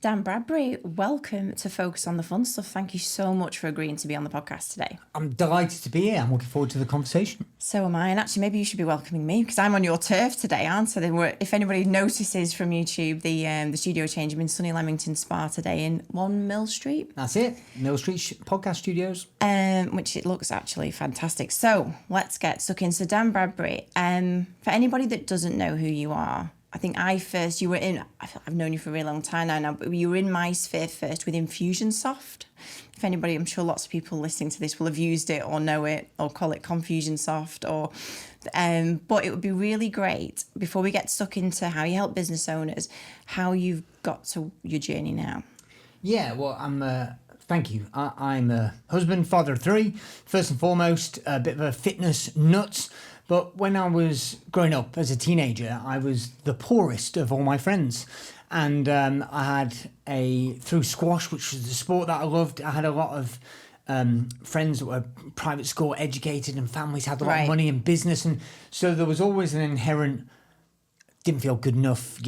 Dan Bradbury, welcome to Focus on the Fun Stuff. Thank you so much for agreeing to be on the podcast today. I'm delighted to be here. I'm looking forward to the conversation. So am I. And actually, maybe you should be welcoming me because I'm on your turf today, aren't I? If anybody notices from YouTube, the studio change, I'm in sunny Leamington Spa today in 1 Mill Street. That's it. Mill Street Podcast Studios. Which it looks actually fantastic. So let's get stuck in. So Dan Bradbury, for anybody that doesn't know who you are, I think I've known you for a really long time now, but you were in my sphere first with Infusionsoft. If anybody, I'm sure lots of people listening to this will have used it or know it or call it Confusionsoft but it would be really great before we get stuck into how you help business owners, how you've got to your journey now. Yeah, well, thank you. I'm a husband, father of 3, first and foremost, a bit of a fitness nut. But when I was growing up as a teenager, I was the poorest of all my friends. And I had through squash, which was the sport that I loved, I had a lot of friends that were private school educated and families had a lot of money in business. And so there was always an inherent, didn't feel good enough,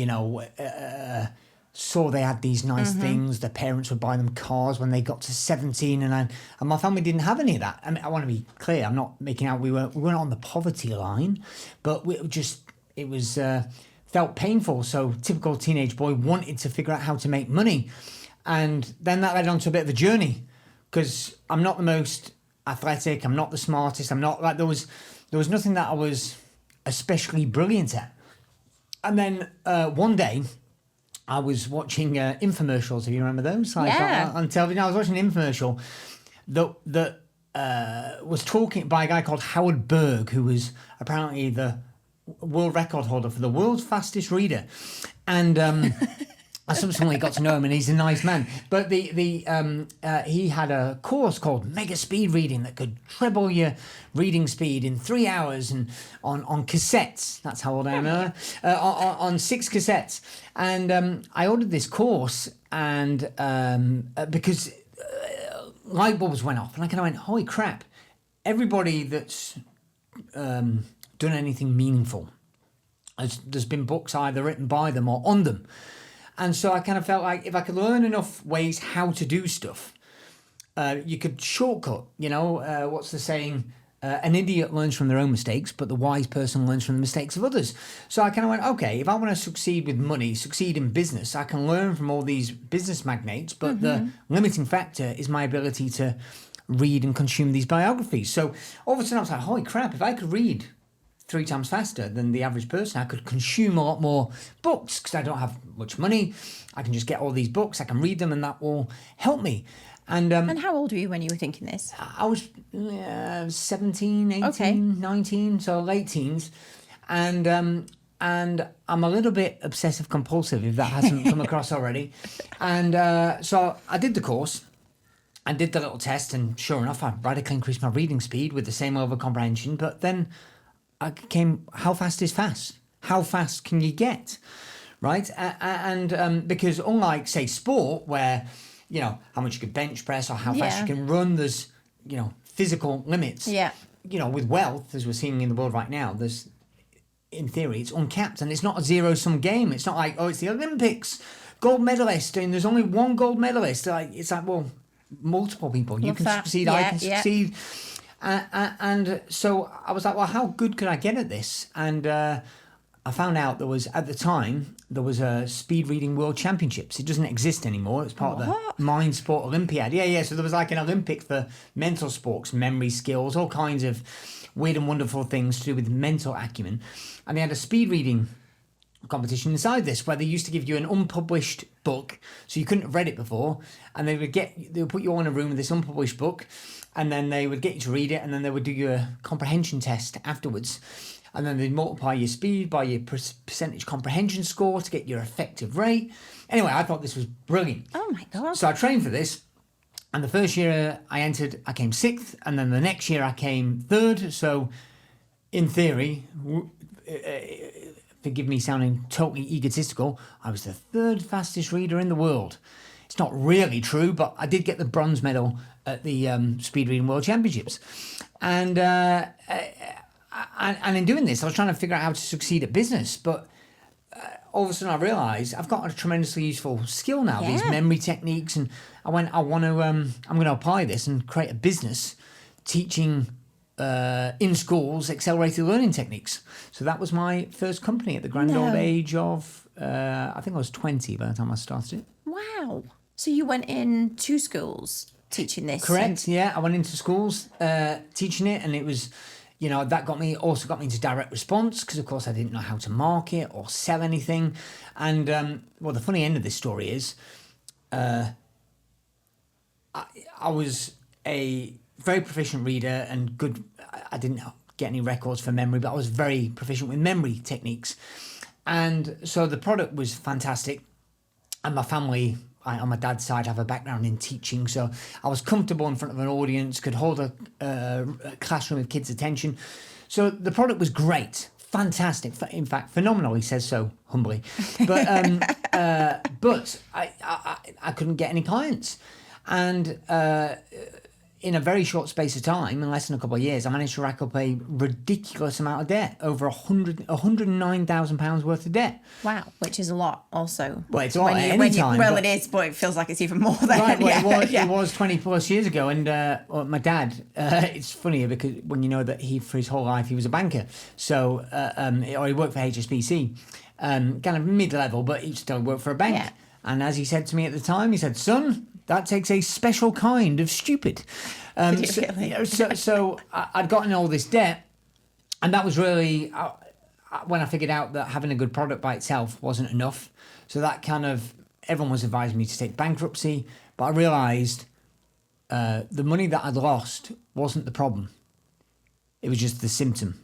saw they had these nice things. Their parents would buy them cars when they got to 17, and my family didn't have any of that. I mean, I want to be clear. I'm not making out we weren't on the poverty line, but it was felt painful. So typical teenage boy wanted to figure out how to make money, and then that led on to a bit of a journey because I'm not the most athletic. I'm not the smartest. I'm not like there was nothing that I was especially brilliant at. And then one day, I was watching infomercials, if you remember those. On television. I was watching an infomercial that was talking by a guy called Howard Berg, who was apparently the world record holder for the world's fastest reader. And I subsequently got to know him, and he's a nice man. But he had a course called Mega Speed Reading that could treble your reading speed in 3 hours, and on cassettes. That's how old I am now. On 6 cassettes. And I ordered this course, and because light bulbs went off, and I kind of went, holy crap! Everybody that's done anything meaningful, there's been books either written by them or on them. And so I kind of felt like if I could learn enough ways how to do stuff, you could shortcut, what's the saying? An idiot learns from their own mistakes, but the wise person learns from the mistakes of others. So I kind of went, okay, if I want to succeed with money, succeed in business, I can learn from all these business magnates, but the limiting factor is my ability to read and consume these biographies. So all of a sudden I was like, holy crap, if I could read 3 times faster than the average person, I could consume a lot more books because I don't have much money. I can just get all these books, I can read them, and that will help me. And how old were you when you were thinking this? I was 17, 18, 19, so late teens. And I'm a little bit obsessive compulsive, if that hasn't come across already. And so I did the course. I did the little test, and sure enough, I radically increased my reading speed with the same level of comprehension. But then I came, how fast is fast? How fast can you get? Right? And because unlike, say, sport, where, how much you can bench press or how fast you can run, there's, physical limits. Yeah. With wealth, as we're seeing in the world right now, there's, in theory, it's uncapped, and it's not a zero-sum game. It's not like, it's the Olympics, gold medalist, and there's only one gold medalist. It's like, well, multiple people. You can succeed, I can succeed. And so I was like, well, how good could I get at this? And I found out at the time, there was a speed reading world championships. It doesn't exist anymore. It's part of the Mind Sport Olympiad. Yeah. So there was like an Olympic for mental sports, memory skills, all kinds of weird and wonderful things to do with mental acumen. And they had a speed reading competition inside this where they used to give you an unpublished book, so you couldn't have read it before, and they would put you all in a room with this unpublished book, and then they would get you to read it, and then they would do you a comprehension test afterwards, and then they'd multiply your speed by your percentage comprehension score to get your effective rate. Anyway, I thought this was brilliant. Oh my God. So I trained for this, and the first year I entered, I came 6th, and then the next year I came 3rd, so in theory, forgive me sounding totally egotistical, I was the 3rd fastest reader in the world. It's not really true, but I did get the bronze medal at the Speed Reading World Championships. And in doing this, I was trying to figure out how to succeed at business. But all of a sudden I realised I've got a tremendously useful skill now, these memory techniques. And I'm going to apply this and create a business teaching in schools accelerated learning techniques. So that was my first company at the grand old age of, I think I was 20 by the time I started it. Wow. So you went in to schools teaching this? Correct, yeah. I went into schools teaching it, and it was, that got me into direct response, because of course I didn't know how to market or sell anything. And the funny end of this story is I was a very proficient reader and good. I didn't get any records for memory, but I was very proficient with memory techniques. And so the product was fantastic. And my family, on my dad's side, have a background in teaching. So I was comfortable in front of an audience, could hold a classroom with kids' attention. So the product was great, fantastic. In fact, phenomenal, he says so humbly. But but I couldn't get any clients. And in a very short space of time, in less than a couple of years, I managed to rack up a ridiculous amount of debt, over £109,000 worth of debt. Wow, which is a lot also. Well, it's a lot at any time. Well, it is, but it feels like it's even more than right, well, it was 20 plus years ago. And my dad, it's funny because when you know that for his whole life, he was a banker. So, or he worked for HSBC, kind of mid-level, but he still worked for a bank. Yeah. And as he said to me at the time, he said, "Son, that takes a special kind of stupid." So I'd gotten all this debt, and that was really when I figured out that having a good product by itself wasn't enough. So that kind of, everyone was advising me to take bankruptcy, but I realised the money that I'd lost wasn't the problem. It was just the symptom.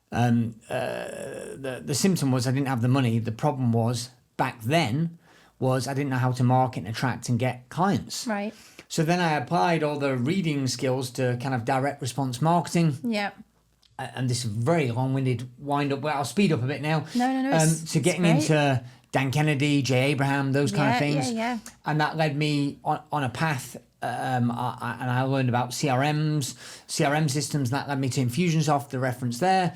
The symptom was I didn't have the money. The problem was, back then, I didn't know how to market and attract and get clients. Right. So then I applied all the reading skills to kind of direct response marketing. Yeah. And this is very long-winded wind-up. Well, I'll speed up a bit now. No. To getting into Dan Kennedy, Jay Abraham, those kind of things. Yeah. And that led me on a path. And I learned about CRM systems. And that led me to Infusionsoft, the reference there.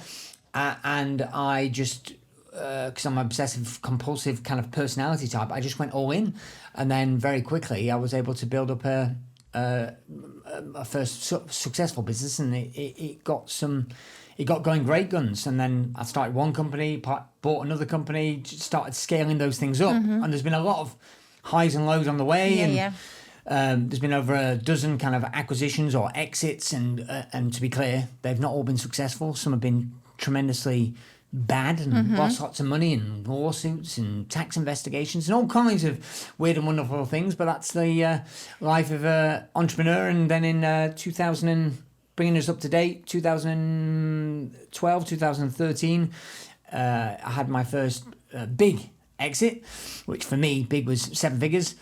And I just, because I'm an obsessive compulsive kind of personality type, I just went all in. And then very quickly I was able to build up a first successful business, and it got going great guns. And then I started one company, bought another company, started scaling those things up. Mm-hmm. And there's been a lot of highs and lows on the way. There's been over a dozen kind of acquisitions or exits, and to be clear, they've not all been successful. Some have been tremendously bad and lost lots of money, and lawsuits and tax investigations and all kinds of weird and wonderful things. But that's the life of an entrepreneur. And then in bringing us up to date, 2012, 2013, I had my first big exit, which for me, big was 7 figures.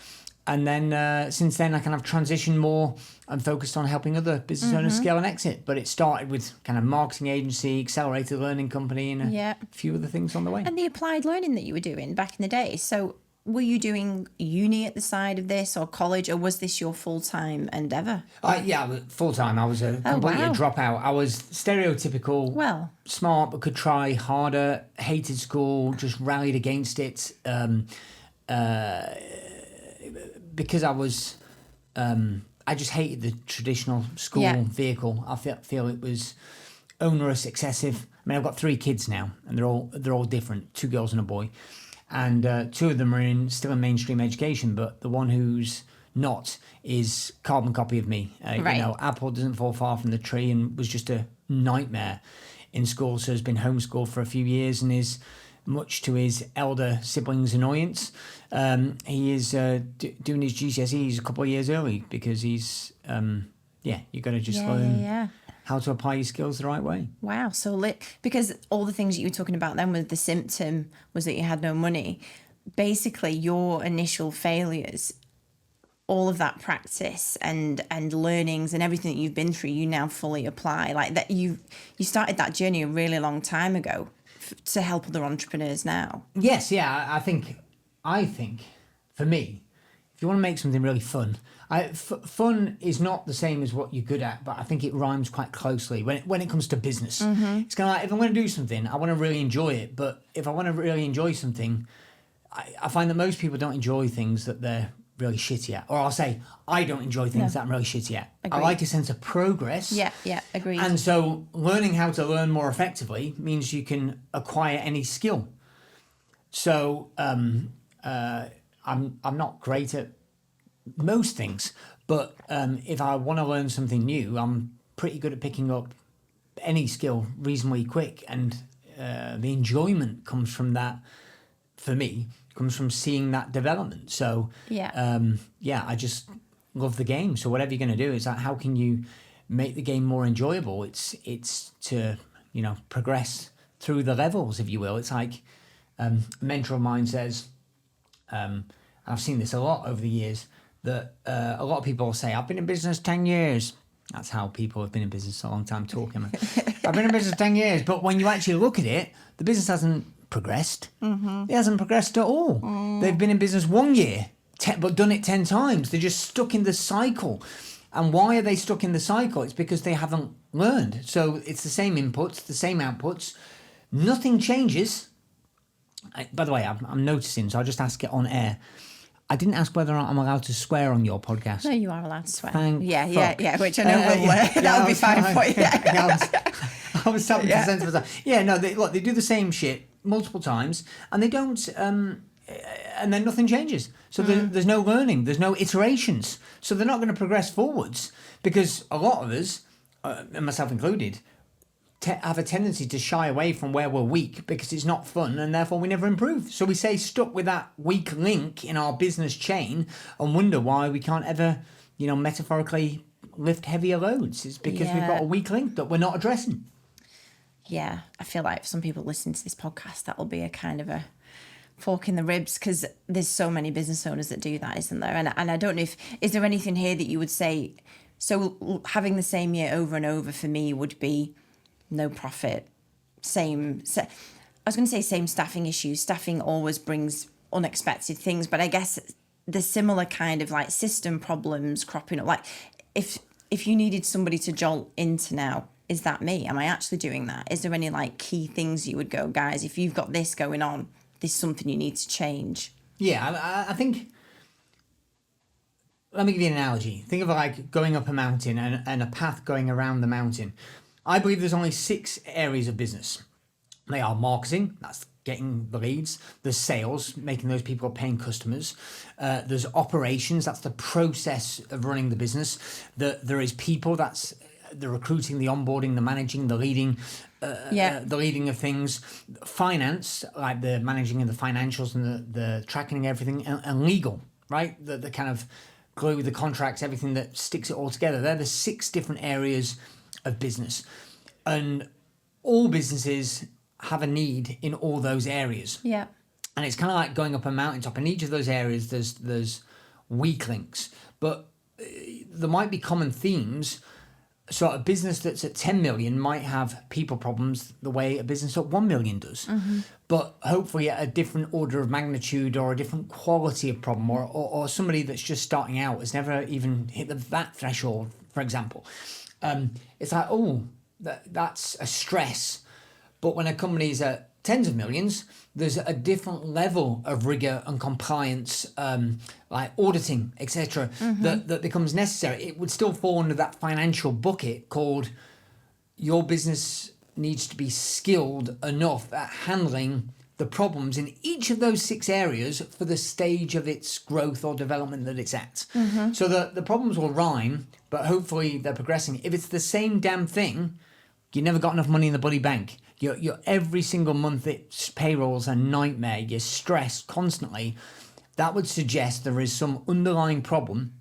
And then since then, I kind of transitioned more and focused on helping other business owners scale and exit. But it started with kind of marketing agency, accelerated learning company, and a few other things on the way. And the applied learning that you were doing back in the day. So were you doing uni at the side of this, or college, or was this your full-time endeavour? Yeah, full-time. I was a completely dropout. I was stereotypical, smart, but could try harder, hated school, just rallied against it. Because I was, I just hated the traditional school vehicle. I feel it was onerous, excessive. I mean, I've got 3 kids now, and they're all different. 2 girls and a boy, and 2 of them are still in mainstream education. But the one who's not is carbon copy of me. You know, apple doesn't fall far from the tree, and was just a nightmare in school. So has been homeschooled for a few years, and is, much to his elder siblings' annoyance, he is doing his GCSEs a couple of years early, because he's, you've got to just learn how to apply your skills the right way. Wow. So because all the things that you were talking about then, with the symptom was that you had no money. Basically, your initial failures, all of that practice and learnings and everything that you've been through, you now fully apply. Like that, you started that journey a really long time ago to help other entrepreneurs now. Yes, yeah. I think for me, if you want to make something really fun, fun is not the same as what you're good at, but I think it rhymes quite closely when it comes to business. It's kind of like, if I'm going to do something, I want to really enjoy it. But if I want to really enjoy something, I find that most people don't enjoy things that they're really shitty at. Or I'll say, I don't enjoy things that I'm really shitty at. Agreed. I like a sense of progress. Yeah, agreed. And so learning how to learn more effectively means you can acquire any skill. So I'm not great at most things, but if I want to learn something new, I'm pretty good at picking up any skill reasonably quick, and the enjoyment comes from that. For me, comes from seeing that development. So I just love the game. So whatever you're going to do is like, how can you make the game more enjoyable? It's to progress through the levels, if you will. It's like a mentor of mine says, I've seen this a lot over the years, that a lot of people say, I've been in business 10 years. That's how people have been in business a long time talking. I've been in business 10 years. But when you actually look at it, the business hasn't progressed. It hasn't progressed at all. They've been in business 1 year, but done it 10 times. They're just stuck in the cycle. And why are they stuck in the cycle? It's because they haven't learned. So it's the same inputs, the same outputs. Nothing changes. By the way, I'm noticing, so I'll just ask it on air. I didn't ask whether or not I'm allowed to swear on your podcast. No, you are allowed to swear. Thank yeah, which I know that'll be fine for you. I was starting to sense myself. Yeah, no, they do the same shit multiple times, and they don't, and then nothing changes. So there's no learning, there's no iterations. So they're not going to progress forwards, because a lot of us, and myself included, have a tendency to shy away from where we're weak because it's not fun, and therefore we never improve. So we stay stuck with that weak link in our business chain and wonder why we can't ever, metaphorically lift heavier loads. It's because we've got a weak link that we're not addressing. Yeah, I feel like for some people listening to this podcast, that'll be a kind of a fork in the ribs, because there's so many business owners that do that, isn't there? And I don't know is there anything here that you would say, so having the same year over and over for me would be no profit, I was going to say same staffing issues. Staffing always brings unexpected things, but I guess the similar kind of like system problems cropping up. Like if you needed somebody to jolt into now, is that me? Am I actually doing that? Is there any like key things you would go, guys, if you've got this going on, this is something you need to change? Yeah, I think, let me give you an analogy. Think of it like going up a mountain and a path going around the mountain. I believe there's only 6 areas of business. They are marketing, that's getting the leads. There's sales, making those people paying customers. There's operations, that's the process of running the business. There is people, that's the recruiting, the onboarding, the managing, the leading, the leading of things. Finance, like the managing of the financials and the tracking everything, and legal, right? The kind of glue, the contracts, everything that sticks it all together. They're the 6 different areas of business, and all businesses have a need in all those areas. Yeah, and it's kind of like going up a mountaintop. In each of those areas, there's weak links, but there might be common themes. So a business that's at 10 million might have people problems the way a business at 1 million does, but hopefully at a different order of magnitude or a different quality of problem, or somebody that's just starting out has never even hit the VAT threshold, for example. It's like, that's a stress. But when a company's at tens of millions, there's a different level of rigor and compliance, like auditing, etc., that becomes necessary. It would still fall under that financial bucket called your business needs to be skilled enough at handling the problems in each of those 6 areas for the stage of its growth or development that it's at. So the problems will rhyme, but hopefully they're progressing. If it's the same damn thing, you never got enough money in the bloody bank. You're every single month, it's payroll's a nightmare. You're stressed constantly. That would suggest there is some underlying problem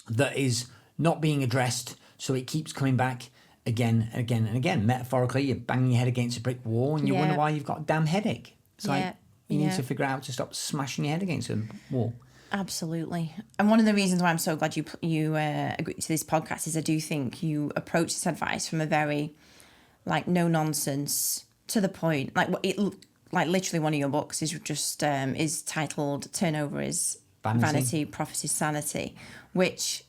that is not being addressed, so it keeps coming back again and again and again. Metaphorically, you're banging your head against a brick wall and you wonder why you've got a damn headache. It's like you need to figure out how to stop smashing your head against a wall. Absolutely. And one of the reasons why I'm so glad you agreed to this podcast is I do think you approach this advice from a very like no nonsense, to the point. Like literally one of your books is just is titled "Turnover is Vanity, Prophecy, Sanity, which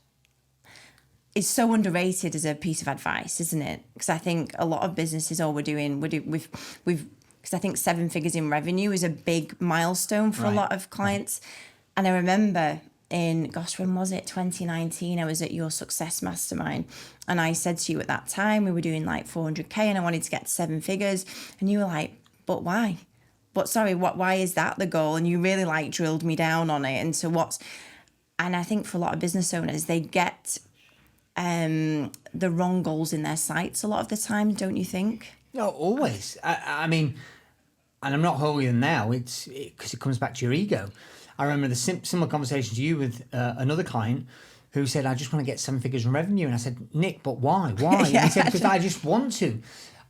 is so underrated as a piece of advice, isn't it? Because I think a lot of businesses, we've because I think 7 figures in revenue is a big milestone for a lot of clients. Right. And I remember when was it? 2019, I was at your success mastermind. And I said to you at that time, we were doing like 400K and I wanted to get to 7 figures. And you were like, but why? Why is that the goal? And you really like drilled me down on it. And so and I think for a lot of business owners, they get the wrong goals in their sights a lot of the time, don't you think? No, always. I mean, and I'm not holier than thou. It's because it comes back to your ego. I remember the similar conversation to you with another client who said, I just want to get 7 figures in revenue. And I said, Nick, but why? Why? And he said, because I just want to.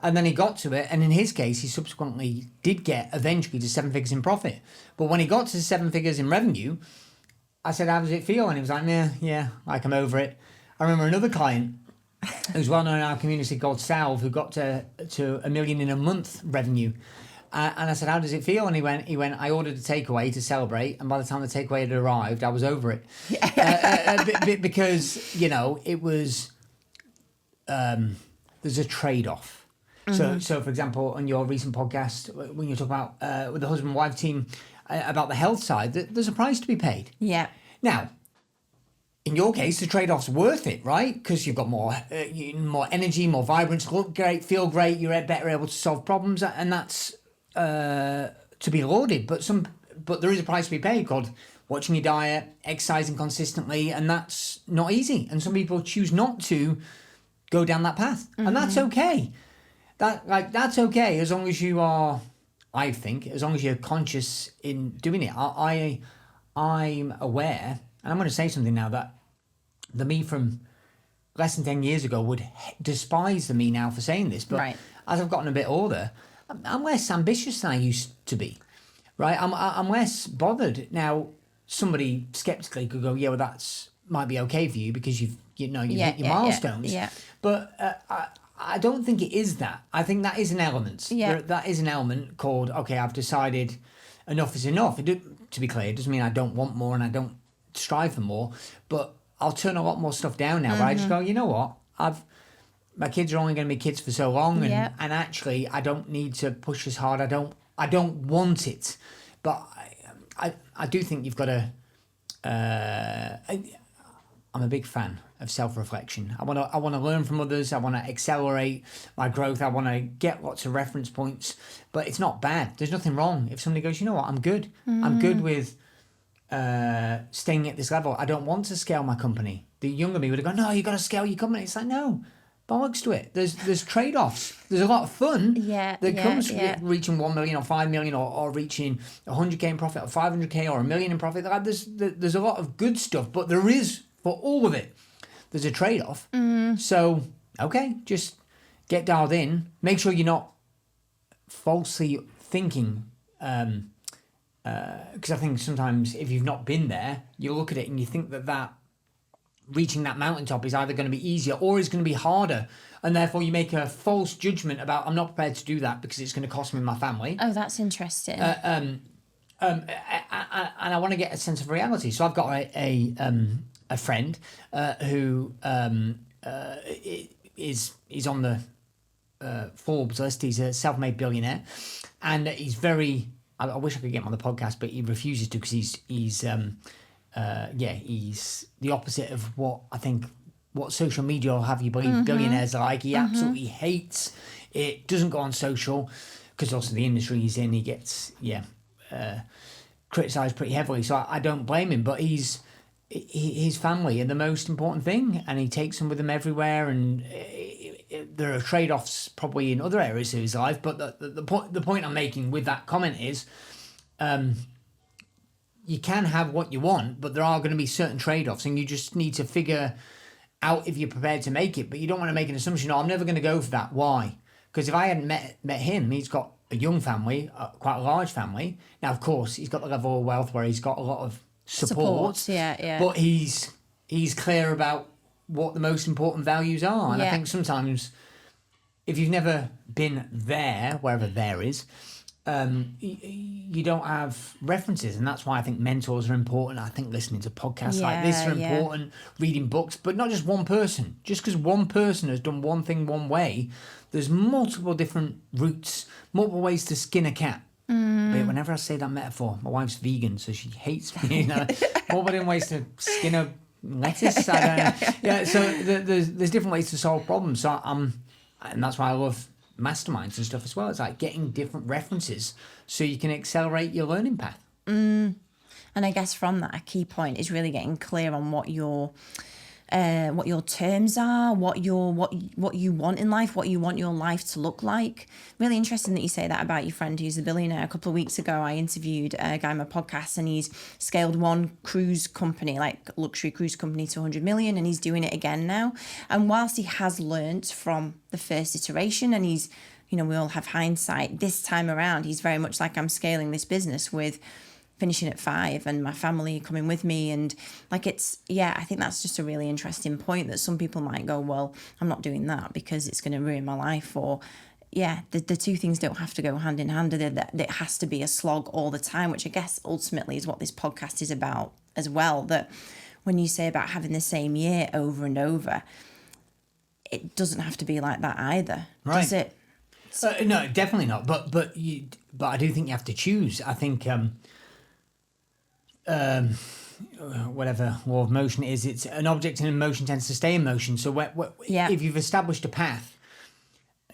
And then he got to it. And in his case, he subsequently did get eventually to 7 figures in profit. But when he got to 7 figures in revenue, I said, how does it feel? And he was like, yeah, like I'm over it. I remember another client who's well known in our community called Salve, who got to $1 million in a month revenue. And I said, how does it feel? And he went, I ordered a takeaway to celebrate. And by the time the takeaway had arrived, I was over it. Because, it was, there's a trade-off. Mm-hmm. So for example, on your recent podcast, when you talk about with the husband and wife team about the health side, there's a price to be paid. Yeah. Now, in your case, the trade-off's worth it, right? Because you've got more energy, more vibrance, look great, feel great, you're better able to solve problems, and that's to be lauded. But there is a price to be paid called watching your diet, exercising consistently, and that's not easy. And some people choose not to go down that path, and that's okay. That's okay as long as you are. I think as long as you're conscious in doing it. I'm aware. And I'm going to say something now that the me from less than 10 years ago would despise the me now for saying this. But as I've gotten a bit older, I'm less ambitious than I used to be, right? I'm less bothered. Now, somebody skeptically could go, yeah, well, that's might be okay for you because you've hit your milestones. Yeah. But I don't think it is that. I think that is an element. Yeah. That is an element called, okay, I've decided enough is enough. To be clear, it doesn't mean I don't want more and I don't strive for more, but I'll turn a lot more stuff down now. Where I just go, you know what? My kids are only going to be kids for so long, and actually, I don't need to push as hard. I don't want it, but I do think you've got to. I'm a big fan of self-reflection. I want to learn from others. I want to accelerate my growth. I want to get lots of reference points, but it's not bad. There's nothing wrong if somebody goes, you know what? I'm good. I'm good with staying at this level. I don't want to scale my company. The younger me would have gone, no, you got to scale your company. It's like, no, bollocks to it. There's trade-offs. There's a lot of fun that comes with reaching 1 million or 5 million or reaching 100K in profit or 500K or $1 million in profit. There's a lot of good stuff, but there is, for all of it, there's a trade-off. So, okay, just get dialed in. Make sure you're not falsely thinking, because I think sometimes if you've not been there, you look at it and you think that reaching that mountaintop is either going to be easier or is going to be harder, and therefore you make a false judgment about, I'm not prepared to do that because it's going to cost me my family. Oh, that's interesting. And I want to get a sense of reality. So I've got a friend who is on the Forbes list. He's a self-made billionaire, and he's very. I wish I could get him on the podcast, but he refuses to because he's the opposite of what social media will have you believe billionaires are like. He absolutely hates it. Doesn't go on social because also the industry he's in, he gets criticised pretty heavily. So I don't blame him, but his family are the most important thing, and he takes them with him everywhere. And there are trade-offs probably in other areas of his life, but the point I'm making with that comment is, you can have what you want, but there are going to be certain trade-offs, and you just need to figure out if you're prepared to make it. But you don't want to make an assumption, no, I'm never going to go for that. Why? Because if I hadn't met him, he's got a young family, quite a large family. Now, of course, he's got the level of wealth where he's got a lot of support. Yeah. But he's clear about what the most important values are. And I think sometimes if you've never been there, wherever there is, you don't have references, and that's why I think mentors are important. I think listening to podcasts like this are important, reading books, but not just one person. Just because one person has done one thing one way, there's multiple different routes, multiple ways to skin a cat. But whenever I say that metaphor, my wife's vegan, so she hates me. Multiple different ways to skin a lettuce. I don't know. Yeah, so there's different ways to solve problems. So and that's why I love masterminds and stuff as well. It's like getting different references so you can accelerate your learning path. And I guess from that, a key point is really getting clear on what your terms are, what you want in life, what you want your life to look like. Really interesting that you say that about your friend who's a billionaire. A couple of weeks ago, I interviewed a guy on my podcast, and he's scaled one cruise company, like luxury cruise company, to 100 million, and he's doing it again now. And whilst he has learnt from the first iteration, and he's, we all have hindsight, this time around, he's very much like, I'm scaling this business with finishing at 5 and my family coming with me. And like, I think that's just a really interesting point, that some people might go, well, I'm not doing that because it's going to ruin my life. Or the two things don't have to go hand in hand. It has to be a slog all the time, which I guess ultimately is what this podcast is about as well. That when you say about having the same year over and over, it doesn't have to be like that either, right? Does it? No, definitely not. But I do think you have to choose. I think whatever law of motion is, it's an object in motion tends to stay in motion. So if you've established a path,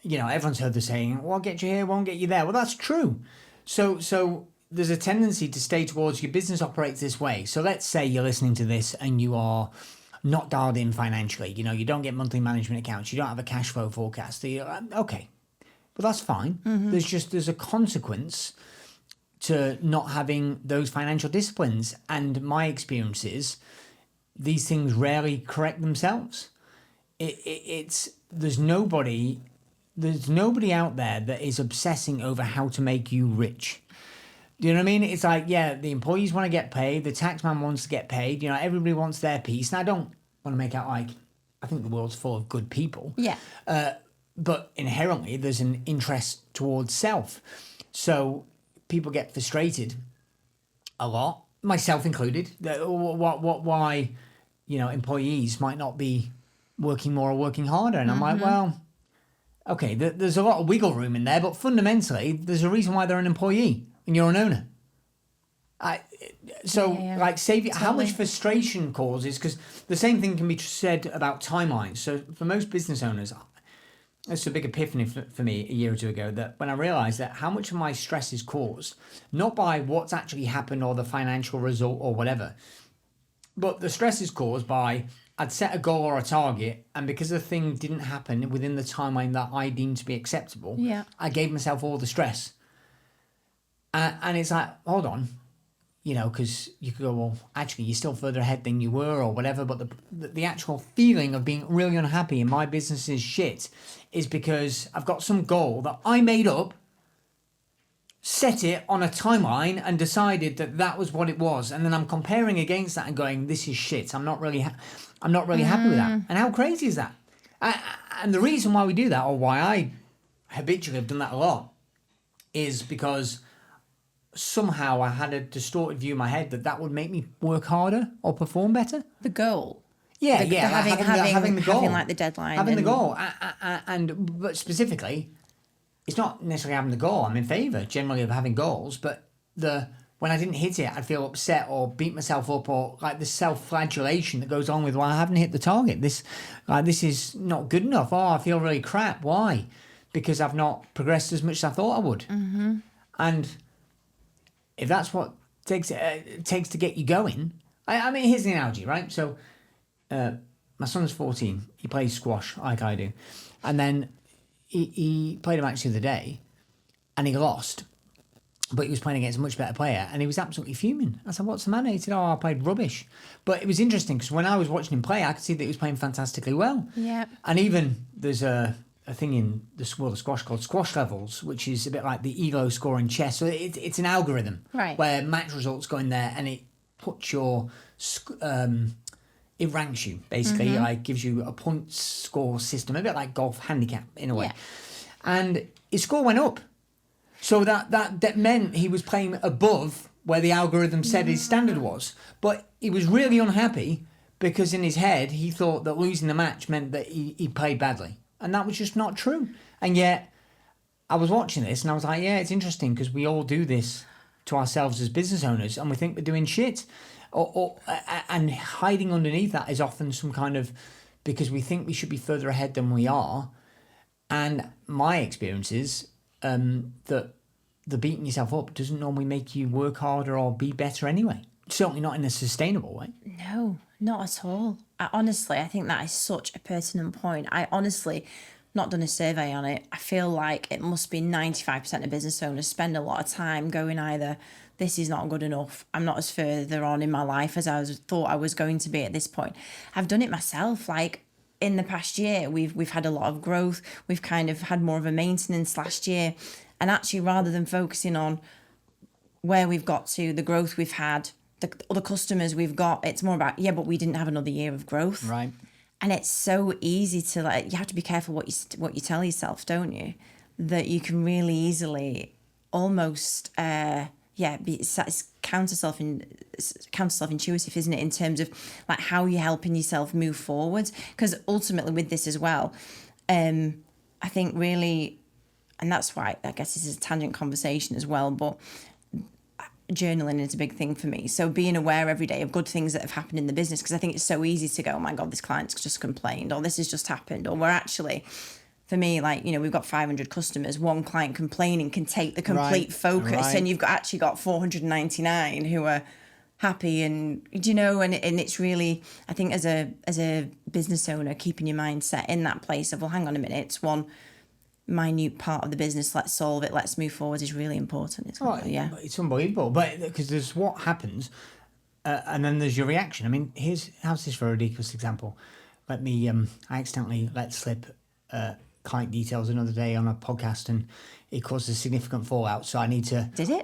everyone's heard the saying, "What get you here won't get you there." Well, that's true. So there's a tendency to stay towards, your business operates this way. So let's say you're listening to this and you are not dialed in financially. You don't get monthly management accounts. You don't have a cash flow forecast. Okay, but that's fine. Mm-hmm. There's a consequence to not having those financial disciplines. And my experience is these things rarely correct themselves. There's nobody out there that is obsessing over how to make you rich. Do you know what I mean? It's like, the employees want to get paid, the taxman wants to get paid, everybody wants their piece. And I don't want to make out like, I think the world's full of good people. Yeah. But inherently there's an interest towards self. So people get frustrated a lot, myself included. Why, employees might not be working more or working harder. And I'm like, well, okay, there's a lot of wiggle room in there, but fundamentally, there's a reason why they're an employee and you're an owner. Save you. How much frustration causes, because the same thing can be said about timelines. So for most business owners, it's a big epiphany for me a year or two ago, that when I realised that how much of my stress is caused, not by what's actually happened or the financial result or whatever, but the stress is caused by, I'd set a goal or a target, and because the thing didn't happen within the timeline that I deemed to be acceptable, I gave myself all the stress. And it's like, hold on, because you could go, well, actually, you're still further ahead than you were or whatever, but the actual feeling of being really unhappy and my business is shit is because I've got some goal that I made up, set it on a timeline and decided that was what it was. And then I'm comparing against that and going, this is shit. I'm not really happy with that. And how crazy is that? And the reason why we do that, or why I habitually have done that a lot, is because somehow I had a distorted view in my head that would make me work harder or perform better. The goal. Having the goal. Having like the deadline. Having the goal. But specifically, it's not necessarily having the goal. I'm in favour generally of having goals, but when I didn't hit it, I'd feel upset or beat myself up, or like the self-flagellation that goes on with, well, I haven't hit the target. This is not good enough. Oh, I feel really crap. Why? Because I've not progressed as much as I thought I would. Mm-hmm. And if that's what it takes to get you going, I mean, here's the analogy, right? So my son's 14. He plays squash like I do. And then he played a match the other day and he lost. But he was playing against a much better player and he was absolutely fuming. I said, what's the matter? He said, I played rubbish. But it was interesting because when I was watching him play, I could see that he was playing fantastically well. Yeah. And even there's a thing in the world of squash called squash levels, which is a bit like the ELO score in chess. So it's an algorithm where match results go in there and it puts your... it ranks you, basically. Mm-hmm. Like gives you a point score system, a bit like golf handicap in a way. Yeah. And his score went up. So that meant he was playing above where the algorithm said his standard was. But he was really unhappy because in his head he thought that losing the match meant that he played badly. And that was just not true. And yet I was watching this and I was like, yeah, it's interesting because we all do this to ourselves as business owners and we think we're doing shit. And hiding underneath that is often some kind of, because we think we should be further ahead than we are. And my experience is that the beating yourself up doesn't normally make you work harder or be better anyway. Certainly not in a sustainable way. No, not at all. I think that is such a pertinent point. I honestly not done a survey on it. I feel like it must be 95% of business owners spend a lot of time going either, this is not good enough, I'm not as further on in my life as thought I was going to be at this point. I've done it myself. Like in the past year, we've had a lot of growth. We've kind of had more of a maintenance last year. And actually, rather than focusing on where we've got to, the growth we've had, the other customers we've got, it's more about, yeah, but we didn't have another year of growth. Right. And it's so easy to, like, you have to be careful what you tell yourself, don't you? That you can really easily almost, it's counter self-intuitive, isn't it? In terms of like how you're helping yourself move forward. Because ultimately with this as well, I think really, and that's why I guess this is a tangent conversation as well, but journaling is a big thing for me. So being aware every day of good things that have happened in the business, because I think it's so easy to go, oh my God, this client's just complained, or this has just happened, or we're actually, for me, like, you know, we've got 500 customers, one client complaining can take the complete focus, and you've actually got 499 who are happy, and you know, and it's really, I think as a business owner, keeping your mindset in that place of, well, hang on a minute, it's one minute part of the business, let's solve it, let's move forward, is really important. It's it's unbelievable, but because there's what happens and then there's your reaction. I mean, how's this for a ridiculous example? Let me I accidentally let slip client details another day on a podcast, and it caused a significant fallout, so I need to did it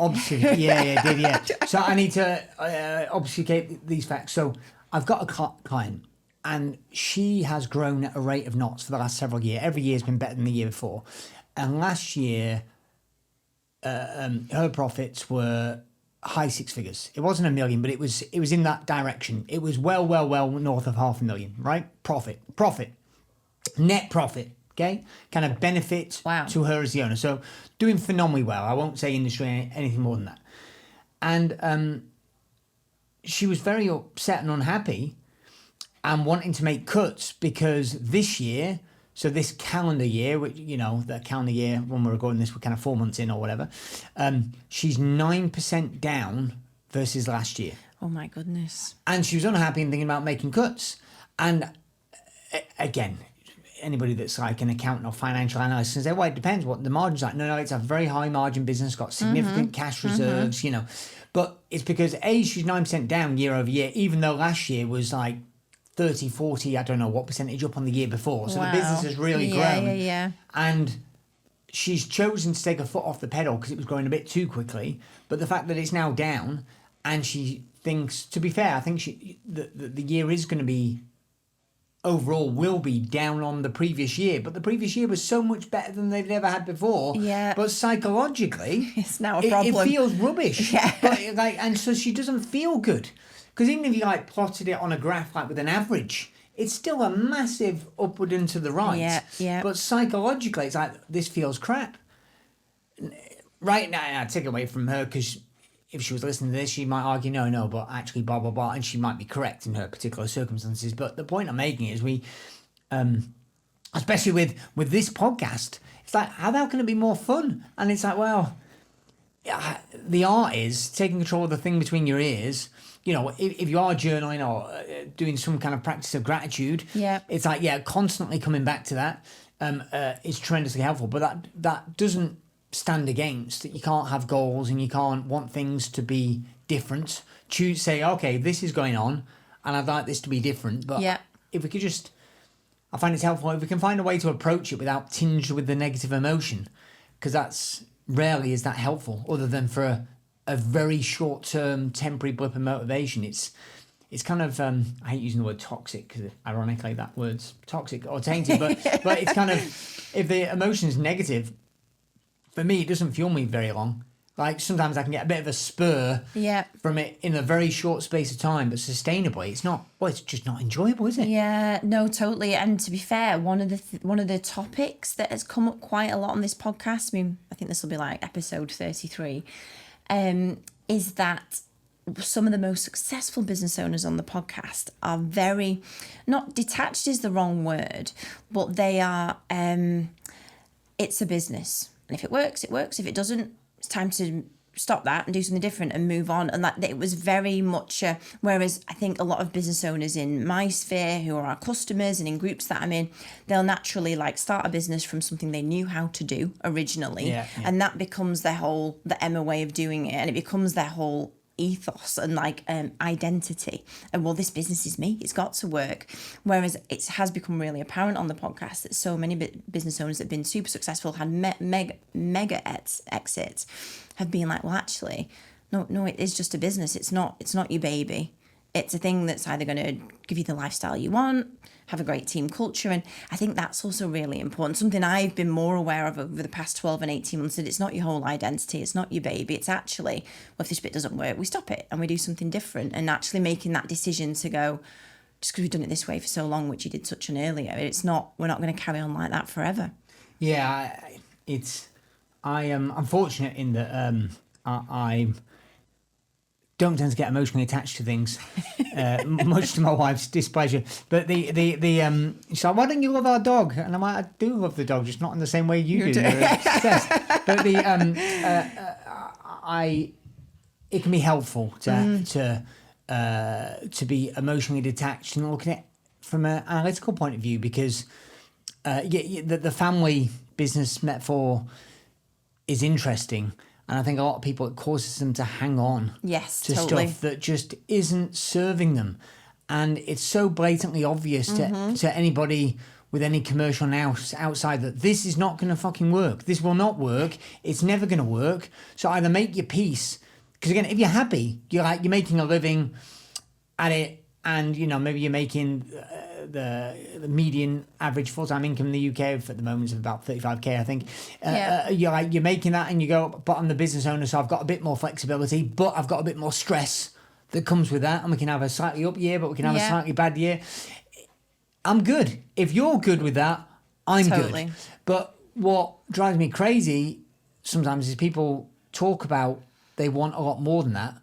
so I need to obfuscate these facts. So I've got a client, and she has grown at a rate of knots for the last several years. Every year has been better than the year before. And last year, her profits were high six figures. It wasn't 1 million, but it was in that direction. It was well north of 500,000, right? Profit, net profit, okay? Kind of benefit to her as the owner. So doing phenomenally well. I won't say industry anything more than that. And she was very upset and unhappy and wanting to make cuts because this year, so this calendar year, which, you know, the calendar year when we're recording this, we're kind of 4 months in or whatever, she's 9% down versus last year. Oh my goodness. And she was unhappy and thinking about making cuts. And again, anybody that's like an accountant or financial analyst can say, well, it depends what the margin's like. No, it's a very high margin business, got significant cash reserves, you know. But it's because she's 9% down year over year, even though last year was like 30, 40, I don't know what percentage up on the year before. So the business has really grown. Yeah. And she's chosen to take her foot off the pedal because it was growing a bit too quickly. But the fact that it's now down, and she thinks, to be fair, I think the year is going to be, overall will be down on the previous year. But the previous year was so much better than they've ever had before. Yeah. But psychologically, it's now a problem. It feels rubbish. Yeah. But and so she doesn't feel good. Because even if you like plotted it on a graph like with an average, it's still a massive upward and to the right. Yeah. But psychologically, it's like, this feels crap. Right now, I take it away from her because if she was listening to this, she might argue, no, but actually blah, blah, blah. And she might be correct in her particular circumstances. But the point I'm making is we, especially with this podcast, it's like, how the hell can it be more fun? And it's like, well, the art is taking control of the thing between your ears. You know, if you are journaling or doing some kind of practice of gratitude, it's like, constantly coming back to that is tremendously helpful. But that doesn't stand against that you can't have goals and you can't want things to be different. Say, okay, this is going on and I'd like this to be different. But if we could just, I find it's helpful if we can find a way to approach it without tinged with the negative emotion, because that's rarely is that helpful other than for a very short-term temporary blip of motivation. It's kind of, I hate using the word toxic because ironically that word's toxic or tainted, but it's kind of, if the emotion is negative, for me, it doesn't fuel me very long. Like sometimes I can get a bit of a spur from it in a very short space of time, but sustainably, it's not. Well, it's just not enjoyable, is it? Yeah, no, totally. And to be fair, one of the topics that has come up quite a lot on this podcast, I mean, I think this will be like episode 33, is that some of the most successful business owners on the podcast are very, not detached is the wrong word, but they are, it's a business. And if it works, it works. If it doesn't, it's time to stop that and do something different and move on. And that it was very much, whereas I think a lot of business owners in my sphere who are our customers and in groups that I'm in, they'll naturally like start a business from something they knew how to do originally. And that becomes the Emma way of doing it. And it becomes their whole ethos and like identity, and well, this business is me, it's got to work. Whereas it has become really apparent on the podcast that so many business owners that have been super successful, had mega exits, have been like, well, actually no, it is just a business. It's not your baby. It's a thing that's either going to give you the lifestyle you want, have a great team culture. And I think that's also really important. Something I've been more aware of over the past 12 and 18 months, that it's not your whole identity. It's not your baby. It's actually, well, if this bit doesn't work, we stop it and we do something different. And actually making that decision to go, just because we've done it this way for so long, which you did touch on earlier, we're not going to carry on like that forever. Yeah, I am unfortunate in that I don't tend to get emotionally attached to things, much to my wife's displeasure. But she's like, why don't you love our dog? And I'm like, I do love the dog, just not in the same way you do. But it can be helpful to be emotionally detached and look at it from an analytical point of view, because the family business metaphor is interesting. And I think a lot of people, it causes them to hang on to stuff that just isn't serving them. And it's so blatantly obvious to anybody with any commercial nous outside that this is not going to fucking work. This will not work. It's never going to work. So either make your peace. Because again, if you're happy, you're making a living at it, and maybe you're making the median average full-time income in the UK at the moment is about 35k, I think. You're making that, and you go, but I'm the business owner, so I've got a bit more flexibility, but I've got a bit more stress that comes with that, and we can have a slightly up year, but we can have a slightly bad year. I'm good. If you're good with that, I'm good. But what drives me crazy sometimes is people talk about they want a lot more than that,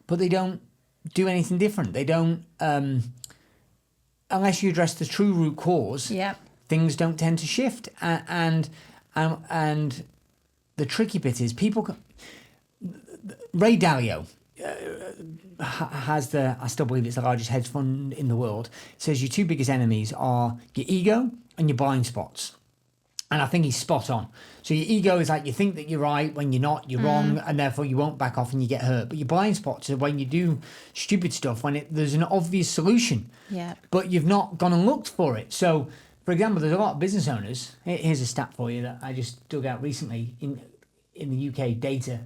but they don't do anything different. They don't, unless you address the true root cause, things don't tend to shift. And the tricky bit is Ray Dalio has I still believe it's the largest hedge fund in the world. It says your two biggest enemies are your ego and your blind spots. And I think he's spot on. So your ego is like, you think that you're right when you're not, you're wrong, and therefore you won't back off and you get hurt. But your blind spots are when you do stupid stuff, when there's an obvious solution, but you've not gone and looked for it. So, for example, there's a lot of business owners. Here's a stat for you that I just dug out recently in the UK data.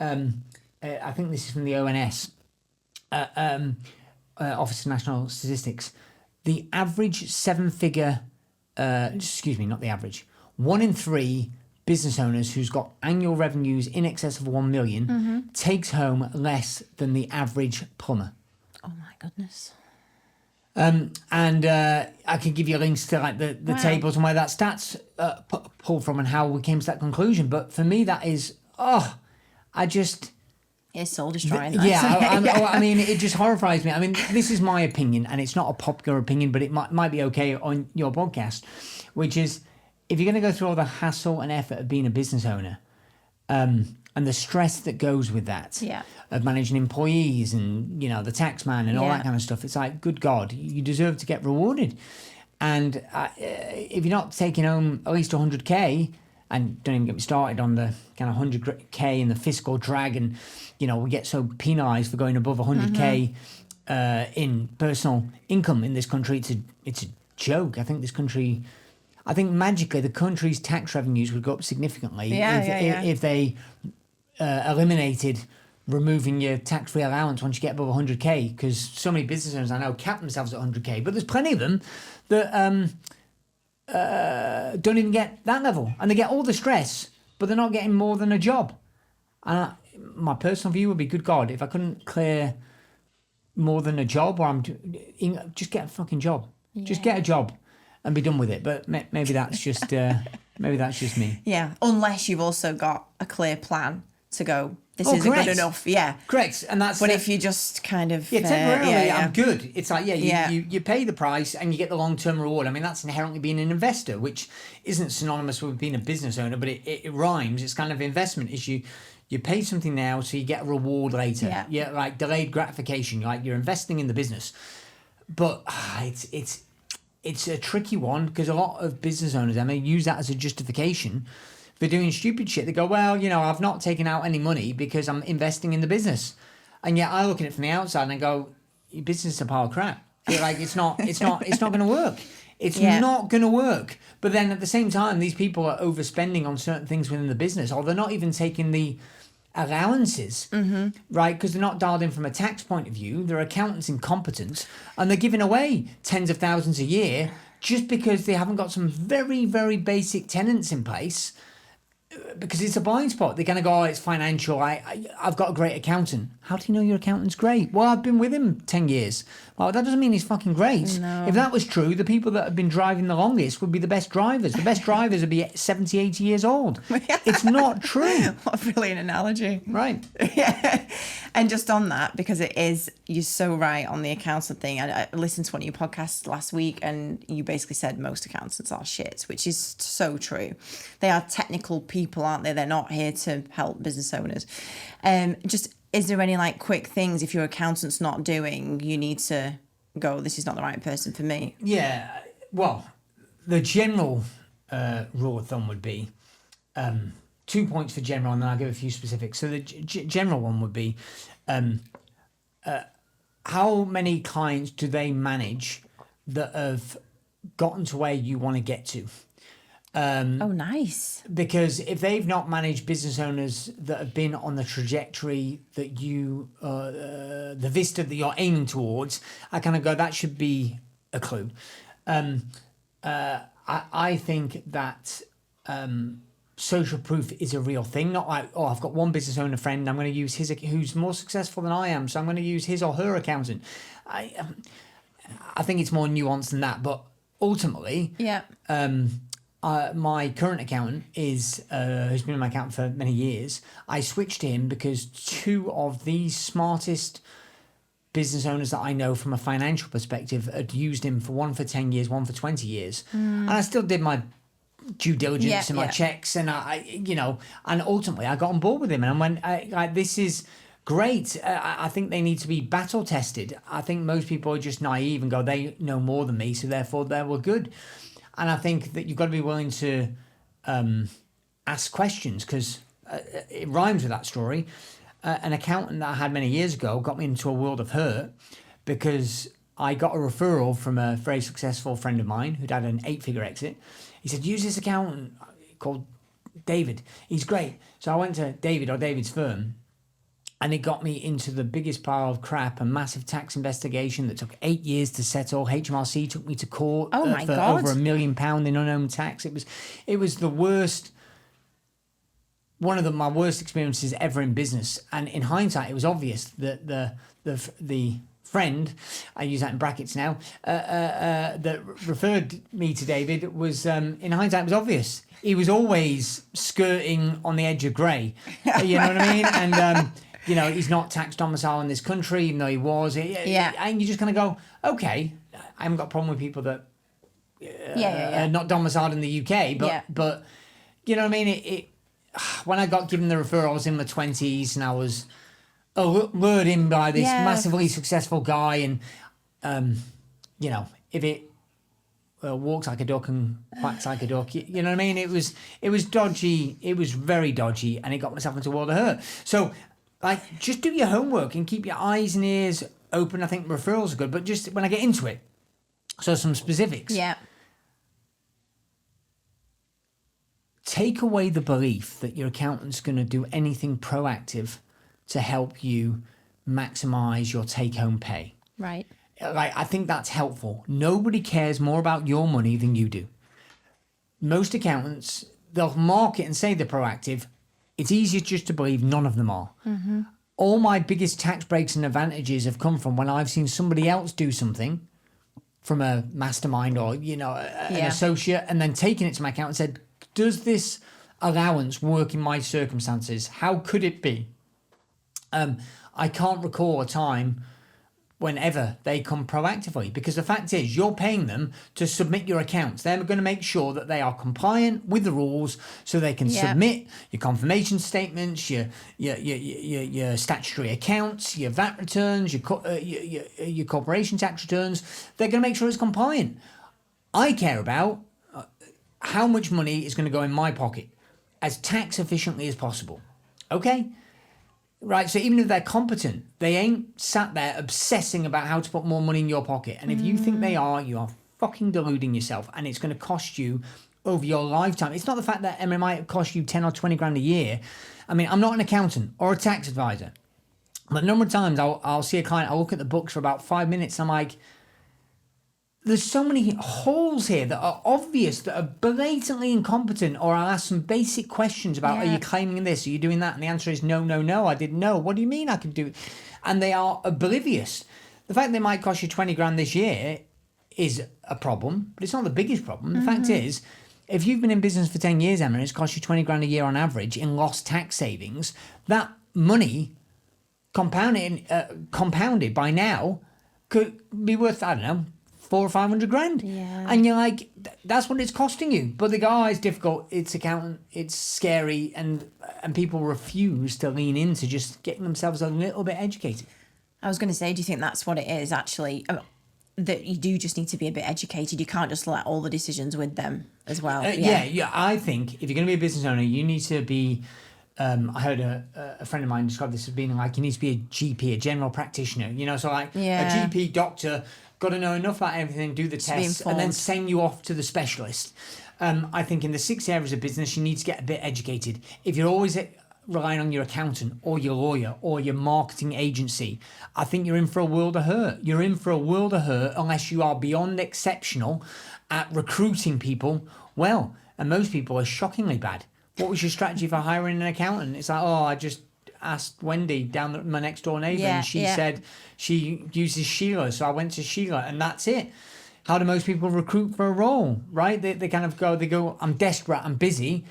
I think this is from the ONS, Office of National Statistics. The average seven-figure, not the average, 1 in 3 business owners who's got annual revenues in excess of 1 million takes home less than the average plumber. Oh my goodness. And I could give you links to like the tables and where that stats pulled from and how we came to that conclusion. But for me, that is, it's soul destroying. I mean, it just horrifies me. I mean, this is my opinion, and it's not a popular opinion, but it might be okay on your podcast, which is, if you're going to go through all the hassle and effort of being a business owner, and the stress that goes with that, of managing employees and, the tax man and all that kind of stuff, it's like, good God, you deserve to get rewarded. And if you're not taking home at least 100k, and don't even get me started on the kind of 100k and the fiscal drag, and we get so penalised for going above 100k in personal income in this country. It's a joke. I think magically the country's tax revenues would go up significantly if they eliminated removing your tax-free allowance once you get above 100k, because so many business owners I know cap themselves at 100k, but there's plenty of them that don't even get that level, and they get all the stress but they're not getting more than a job. And my personal view would be, good God, if I couldn't clear more than a job, or just get a fucking job. Yeah. Just get a job and be done with it. But maybe that's just me. Yeah, unless you've also got a clear plan to go, this isn't good enough. Yeah. Correct. And that's... But if you just kind of... Yeah, temporarily, I'm good. It's like, you pay the price and you get the long-term reward. I mean, that's inherently being an investor, which isn't synonymous with being a business owner, but it rhymes. It's kind of investment. You pay something now, so you get a reward later. Yeah, like delayed gratification. Like you're investing in the business. But it's a tricky one, because a lot of business owners, I mean, use that as a justification for doing stupid shit. They go, well, I've not taken out any money because I'm investing in the business. And yet I look at it from the outside and I go, your business is a pile of crap. Like it's not going to work. It's not going to work. But then at the same time, these people are overspending on certain things within the business, or they're not even taking the allowances, right? Because they're not dialed in from a tax point of view. Their accountant's incompetent, and they're giving away tens of thousands a year just because they haven't got some very, very basic tenants in place. Because it's a blind spot. They're going to go, oh, it's financial. I've got a great accountant. How do you know your accountant's great? Well, I've been with him 10 years. Well, that doesn't mean he's fucking great. No. If that was true, the people that have been driving the longest would be the best drivers. The best drivers would be 70, 80 years old. It's not true. What a brilliant analogy. Right. Yeah. And just on that, because you're so right on the accountant thing. I listened to one of your podcasts last week, and you basically said most accountants are shit, which is so true. They are technical people, aren't they? They're not here to help business owners. Is there any quick things, if your accountant's not doing, you need to go, this is not the right person for me? Yeah. Well, the general rule of thumb would be 2 points for general, and then I'll give a few specifics. So the general one would be, how many clients do they manage that have gotten to where you want to get to? Nice. Because if they've not managed business owners that have been on the trajectory that you, the vista that you're aiming towards, I kind of go, that should be a clue. I think that social proof is a real thing. Not like, oh, I've got one business owner friend, I'm going to use his, who's more successful than I am, so I'm going to use his or her accountant. I think it's more nuanced than that, but ultimately, my current accountant is who's been my accountant for many years. I switched to him because two of the smartest business owners that I know from a financial perspective had used him, for one for 10 years, one for 20 years. And I still did my due diligence and my checks, and and ultimately I got on board with him, and I went, this is great. I think they need to be battle tested. I think most people are just naive and go, they know more than me, so therefore they were good. And I think that you've got to be willing to ask questions, because it rhymes with that story. An accountant that I had many years ago got me into a world of hurt, because I got a referral from a very successful friend of mine who'd had an 8-figure exit. He said, use this accountant called David. He's great. So I went to David, or David's firm, and it got me into the biggest pile of crap, a massive tax investigation that took 8 years to settle. HMRC took me to court for over £1 million in unknown tax. It was the worst, one of my worst experiences ever in business. And in hindsight, it was obvious that the friend, I use that in brackets now, that referred me to David was, in hindsight, it was obvious. He was always skirting on the edge of grey. You know what I mean? And, he's not tax domicile in this country, even though he was. And you just kind of go, okay, I haven't got a problem with people that are not domiciled in the UK, but you know what I mean? When I got given the referral, I was in my 20s, and I was lured in by this massively successful guy, and if it walks like a duck and quacks like a duck, you know what I mean? It was dodgy. It was very dodgy, and it got myself into a world of hurt. So, just do your homework and keep your eyes and ears open. I think referrals are good, but just when I get into it, so some specifics. Yeah. Take away the belief that your accountant's going to do anything proactive to help you maximize your take-home pay. Right. I think that's helpful. Nobody cares more about your money than you do. Most accountants, they'll market and say they're proactive. It's easier just to believe none of them are. All my biggest tax breaks and advantages have come from when I've seen somebody else do something from a mastermind or, an associate, and then taken it to my account and said, does this allowance work in my circumstances? How could it be? I can't recall a time whenever they come proactively, because the fact is you're paying them to submit your accounts. They're going to make sure that they are compliant with the rules so they can submit your confirmation statements, your statutory accounts, your VAT returns, your corporation tax returns. They're going to make sure it's compliant. I care about how much money is going to go in my pocket as tax efficiently as possible. Okay? Right, so even if they're competent, they ain't sat there obsessing about how to put more money in your pocket. And if you think they are, you are fucking deluding yourself, and it's going to cost you over your lifetime. It's not the fact that it might cost you 10 or 20 grand a year. I mean, I'm not an accountant or a tax advisor, but a number of times I'll see a client, I'll look at the books for about 5 minutes, and I'm like, there's so many holes here that are obvious, that are blatantly incompetent, or I'll ask some basic questions about, are you claiming this? Are you doing that? And the answer is no, I didn't know. What do you mean I can do it? And they are oblivious. The fact they might cost you 20 grand this year is a problem, but it's not the biggest problem. The fact is, if you've been in business for 10 years, Emma, and it's cost you 20 grand a year on average in lost tax savings, that money compounded by now could be worth, I don't know, 400 or 500 grand. Yeah. And you're like, that's what it's costing you. But they go, oh, it's difficult, it's accountant, it's scary, and people refuse to lean into just getting themselves a little bit educated. I was going to say, do you think that's what it is actually? That you do just need to be a bit educated. You can't just let all the decisions with them as well. Yeah. I think if you're going to be a business owner, you need to be, I heard a friend of mine describe this as being like, you need to be a GP, a general practitioner, so like a GP doctor, got to know enough about everything, do the tests, and then send you off to the specialist. I think in the 6 areas of business, you need to get a bit educated. If you're always relying on your accountant or your lawyer or your marketing agency, I think you're in for a world of hurt. You're in for a world of hurt unless you are beyond exceptional at recruiting people well. And most people are shockingly bad. What was your strategy for hiring an accountant? It's like, I just asked Wendy down my next door neighbour, and she said she uses Sheila, so I went to Sheila, and that's it. How do most people recruit for a role, right? They kind of go, I'm desperate, I'm busy,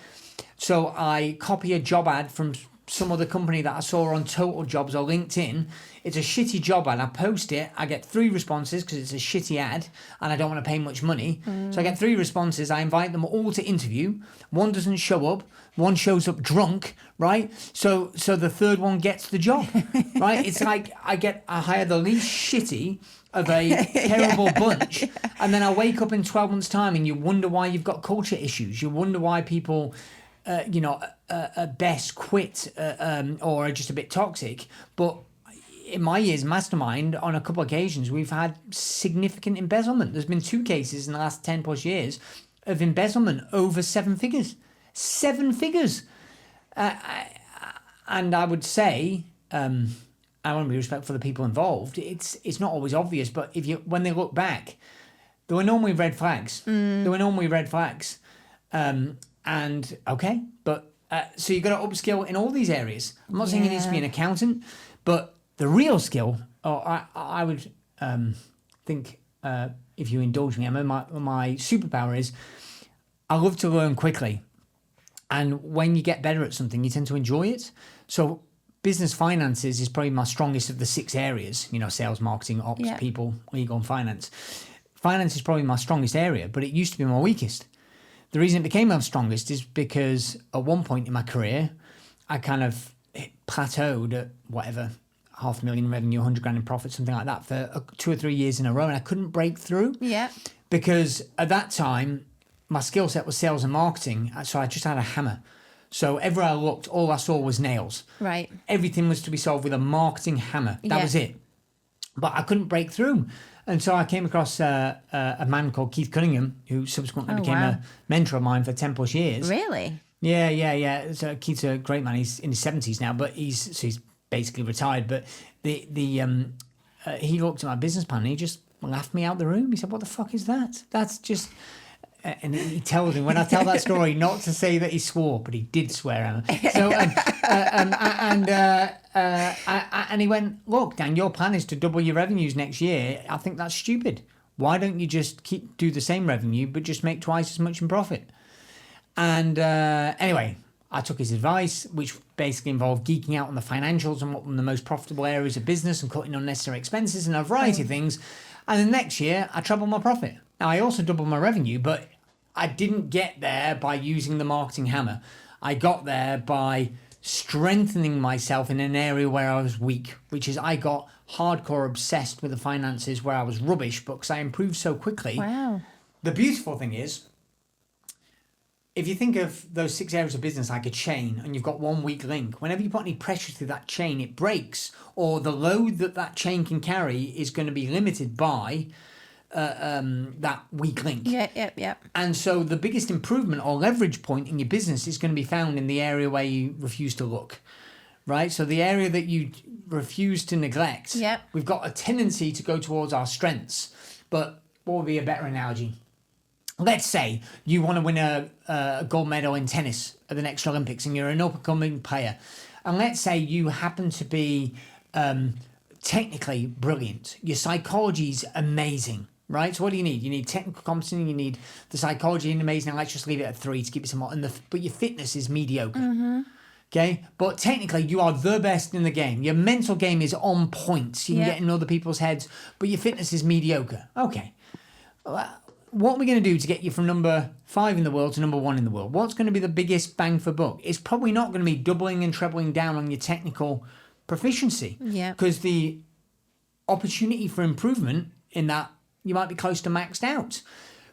so I copy a job ad from some other company that I saw on Total Jobs or LinkedIn. It's a shitty job ad. I post it. I get 3 responses because it's a shitty ad and I don't want to pay much money. So I get 3 responses. I invite them all to interview. 1 doesn't show up. 1 shows up drunk, right? So the third one gets the job, right? It's like I hire the least shitty of a terrible bunch, and then I wake up in 12 months' time and you wonder why you've got culture issues. You wonder why people best quit or are just a bit toxic. But in my years mastermind, on a couple of occasions, we've had significant embezzlement. There's been 2 cases in the last 10 plus years of embezzlement over 7 figures. 7 figures. And I would say, I want to be respectful for the people involved. It's not always obvious, but when they look back, there were normally red flags. And okay, but so you've got to upskill in all these areas. I'm not saying you need to be an accountant, but the real skill, I would think, if you indulge me, Emma, my superpower is I love to learn quickly. And when you get better at something, you tend to enjoy it. So business finances is probably my strongest of the 6 areas, sales, marketing, ops, people, legal, and finance. Finance is probably my strongest area, but it used to be my weakest. The reason it became my strongest is because at one point in my career, I kind of plateaued at whatever, 500,000 revenue, 100 grand in profit, something like that, for 2 or 3 years in a row, and I couldn't break through. Yeah. Because at that time, my skill set was sales and marketing, so I just had a hammer. So everywhere I looked, all I saw was nails. Right. Everything was to be solved with a marketing hammer. That was it. But I couldn't break through. And so I came across a man called Keith Cunningham, who subsequently became a mentor of mine for 10 plus years. Really? Yeah. So Keith's a great man. He's in his 70s now, but he's basically retired. But he looked at my business plan and he just laughed me out the room. He said, "What the fuck is that? That's just and he tells him, when I tell that story, not to say that he swore, but he did swear, Emma. So, and he went, look, Dan, your plan is to double your revenues next year. I think that's stupid. Why don't you just do the same revenue, but just make twice as much in profit? And anyway, I took his advice, which basically involved geeking out on the financials and what were the most profitable areas of business and cutting unnecessary expenses and a variety of things. And then next year, I trebled my profit. Now, I also doubled my revenue, but I didn't get there by using the marketing hammer. I got there by strengthening myself in an area where I was weak, which is I got hardcore obsessed with the finances where I was rubbish, but because I improved so quickly. Wow. The beautiful thing is, if you think of those 6 areas of business like a chain and you've got one weak link, whenever you put any pressure through that chain, it breaks, or the load that chain can carry is going to be limited by that weak link. Yeah. And so the biggest improvement or leverage point in your business is going to be found in the area where you refuse to look, right? So the area that you refuse to neglect, we've got a tendency to go towards our strengths. But what would be a better analogy? Let's say you want to win a gold medal in tennis at the next Olympics and you're an up-and-coming player. And let's say you happen to be technically brilliant. Your psychology's amazing, right? So what do you need? You need technical competency, you need the psychology and amazing. Let's just leave it at 3 to keep it somewhat. But your fitness is mediocre. Okay? But technically, you are the best in the game. Your mental game is on point. You can get in other people's heads, but your fitness is mediocre. Okay. What are we going to do to get you from number 5 in the world to number 1 in the world? What's going to be the biggest bang for buck? It's probably not going to be doubling and trebling down on your technical proficiency. Yeah. Because the opportunity for improvement in that, you might be close to maxed out.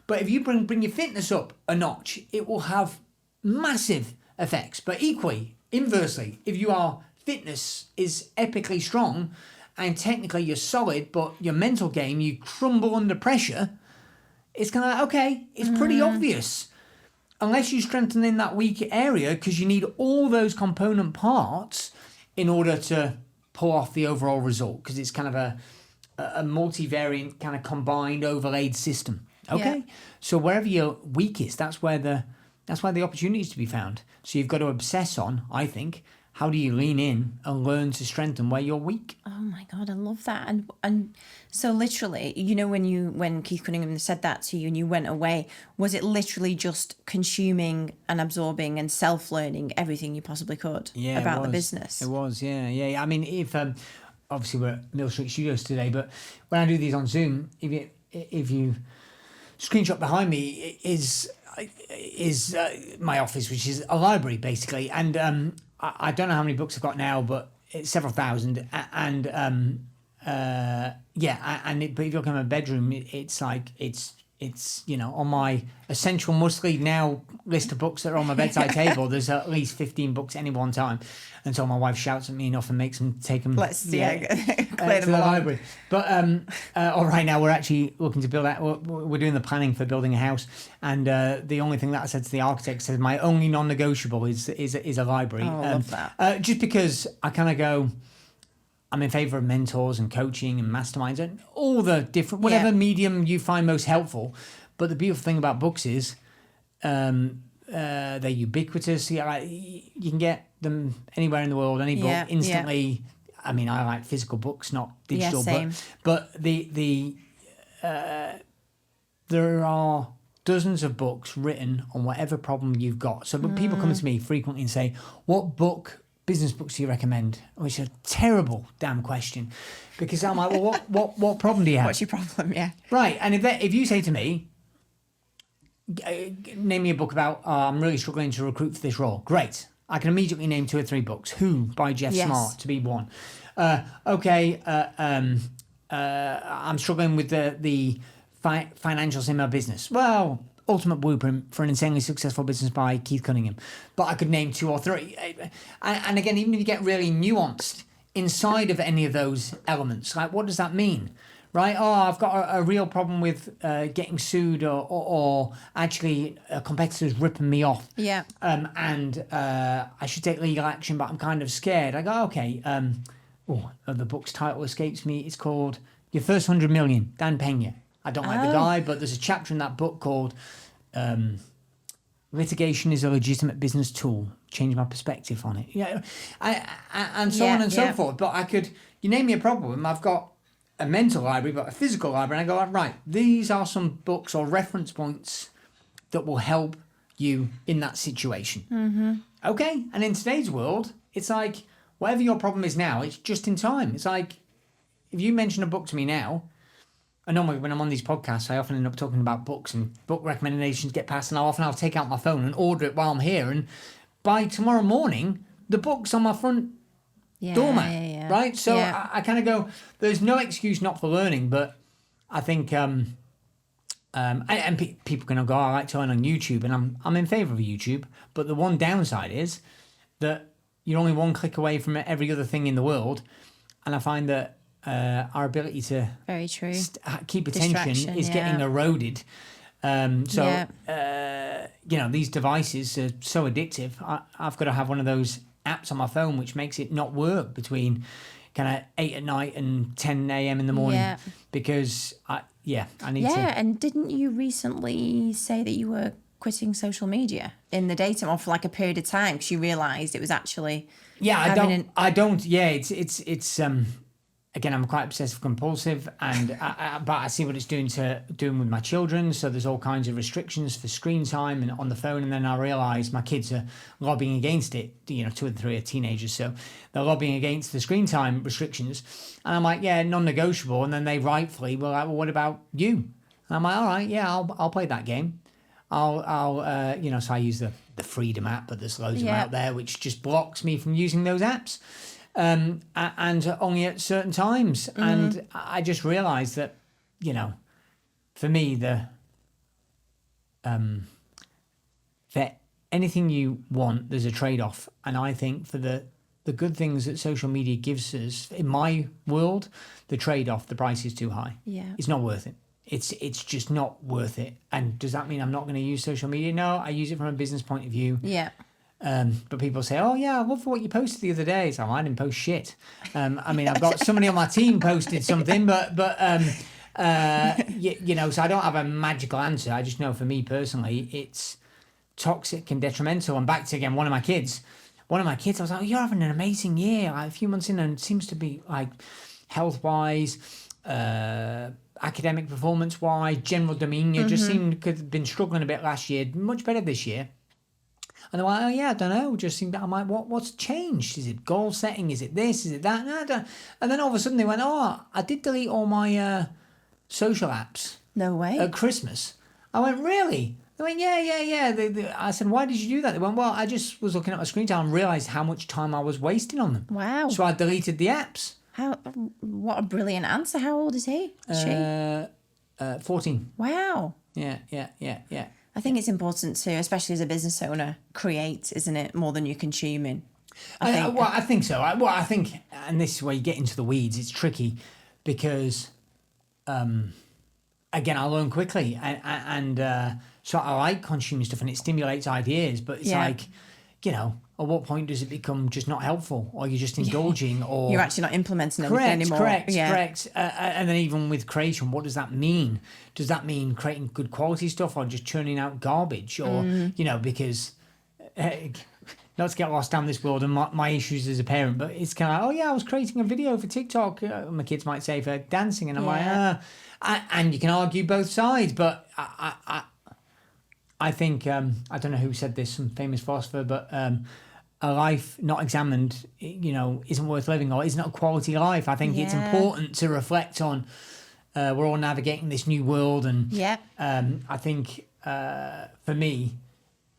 But if you bring your fitness up a notch, it will have massive effects. But equally, inversely, if your fitness is epically strong and technically you're solid, but your mental game, you crumble under pressure, it's kind of like, okay, it's pretty obvious. Unless you strengthen in that weak area, because you need all those component parts in order to pull off the overall result, because it's kind of a multivariant kind of combined overlaid system. Okay, so wherever you're weakest, that's where the opportunity is to be found. So you've got to obsess on, I think, how do you lean in and learn to strengthen where you're weak? Oh my God, I love that. And so literally, when Keith Cunningham said that to you and you went away, was it literally just consuming and absorbing and self-learning everything you possibly could about the business? It was, yeah. I mean, if obviously we're at Mill Street Studios today, but when I do these on Zoom, if you screenshot behind me is my office, which is a library basically, and I don't know how many books I've got now, but it's several thousand. And but if you look at my bedroom, it's on my essential must read now list of books that are on my bedside table. There's at least 15 books at any one time, until my wife shouts at me enough and makes them take them. Clear to the library. But right now we're actually looking to build out. We're doing the planning for building a house, and the only thing that I said to the architect says my only non-negotiable is a library. Oh, I love that. Just because I kind of go, I'm in favour of mentors and coaching and masterminds and all the different whatever medium you find most helpful. But the beautiful thing about books is they're ubiquitous. You can get them anywhere in the world, any book instantly. I mean, I like physical books, not digital. But there are dozens of books written on whatever problem you've got. So, but people come to me frequently and say, "What business books do you recommend?" Which is a terrible damn question, because I'm like, well, what problem do you have? What's your problem? Yeah. Right, and if you say to me, name me a book about I'm really struggling to recruit for this role. Great. I can immediately name 2 or 3 books. Who by Jeff Smart to be one. I'm struggling with the financials in my business. Well, Ultimate Blueprint for an Insanely Successful Business by Keith Cunningham. But I could name 2 or 3. And again, even if you get really nuanced inside of any of those elements, like what does that mean? Right? Oh, I've got a real problem with getting sued or actually a competitor's ripping me off. Yeah. And I should take legal action, but I'm kind of scared. I go, okay. The book's title escapes me. It's called Your First 100 Million, Dan Pena. I don't like the guy, but there's a chapter in that book called litigation is a legitimate business tool. Change my perspective on it. Yeah, and so on and so forth. But you name me a problem, I've got a mental library, but a physical library, and I go, right, these are some books or reference points that will help you in that situation. Mm-hmm. Okay, and in today's world, it's like, whatever your problem is now, it's just in time. It's like, if you mention a book to me now, and normally when I'm on these podcasts, I often end up talking about books and book recommendations get passed, and I'll take out my phone and order it while I'm here, and by tomorrow morning, the book's on my front doormat, right? So I kind of go, there's no excuse not for learning, but I think, people can go, I like to learn on YouTube, and I'm in favour of YouTube, but the one downside is that you're only one click away from every other thing in the world, and I find that our ability to very true keep attention is getting eroded. These devices are so addictive. I've got to have one of those apps on my phone which makes it not work between kind of 8 at night and 10 a.m. in the morning because I need to. And didn't you recently say that you were quitting social media in the daytime or for like a period of time because you realised it was actually it's again, I'm quite obsessive compulsive, and but I see what it's doing with my children. So there's all kinds of restrictions for screen time and on the phone, and then I realise my kids are lobbying against it. 2 and 3 are teenagers, so they're lobbying against the screen time restrictions, and I'm like, non-negotiable. And then they rightfully were like, well, what about you? And I'm like, all right, I'll play that game. So I use the Freedom app, but there's loads of them out there which just blocks me from using those apps. And only at certain times. Mm-hmm. And I just realised that, for me, for anything you want, there's a trade-off. And I think for the good things that social media gives us, in my world, the trade-off, the price is too high. Yeah. It's not worth it. It's just not worth it. And does that mean I'm not going to use social media? No, I use it from a business point of view. Yeah. But people say, oh, yeah, I love what you posted the other day. So I didn't post shit. I've got somebody on my team posted something, but so I don't have a magical answer. I just know for me personally, it's toxic and detrimental. And back to, again, one of my kids, I was like, you're having an amazing year. Like, a few months in, and it seems to be like health-wise, academic performance-wise, general demeanour, just seemed to have been struggling a bit last year, much better this year. And they're like, oh, yeah, I don't know. Just seemed. I'm like, what's changed? Is it goal setting? Is it this? Is it that? No, I don't. And then all of a sudden they went, oh, I did delete all my social apps. No way. At Christmas. I went, really? They went, yeah. I said, why did you do that? They went, well, I just was looking at my screen time and realised how much time I was wasting on them. Wow. So I deleted the apps. What a brilliant answer. How old is he? She? 14. Wow. Yeah. I think it's important to, especially as a business owner, create, isn't it, more than you're consuming? I think so. I think, and this is where you get into the weeds, it's tricky because, again, I learn quickly and so I like consuming stuff and it stimulates ideas, but it's like, at what point does it become just not helpful, or you're just indulging, or you're actually not implementing anything anymore? Correct. And then even with creation, what does that mean? Does that mean creating good quality stuff, or just churning out garbage, or because not to get lost down this world and my issues as a parent, but it's kind of like, I was creating a video for TikTok. My kids might say for dancing, and I'm like, and you can argue both sides, but I think I don't know who said this, some famous philosopher, but a life not examined, isn't worth living, or is not a quality life. I think it's important to reflect on. We're all navigating this new world, and I think for me,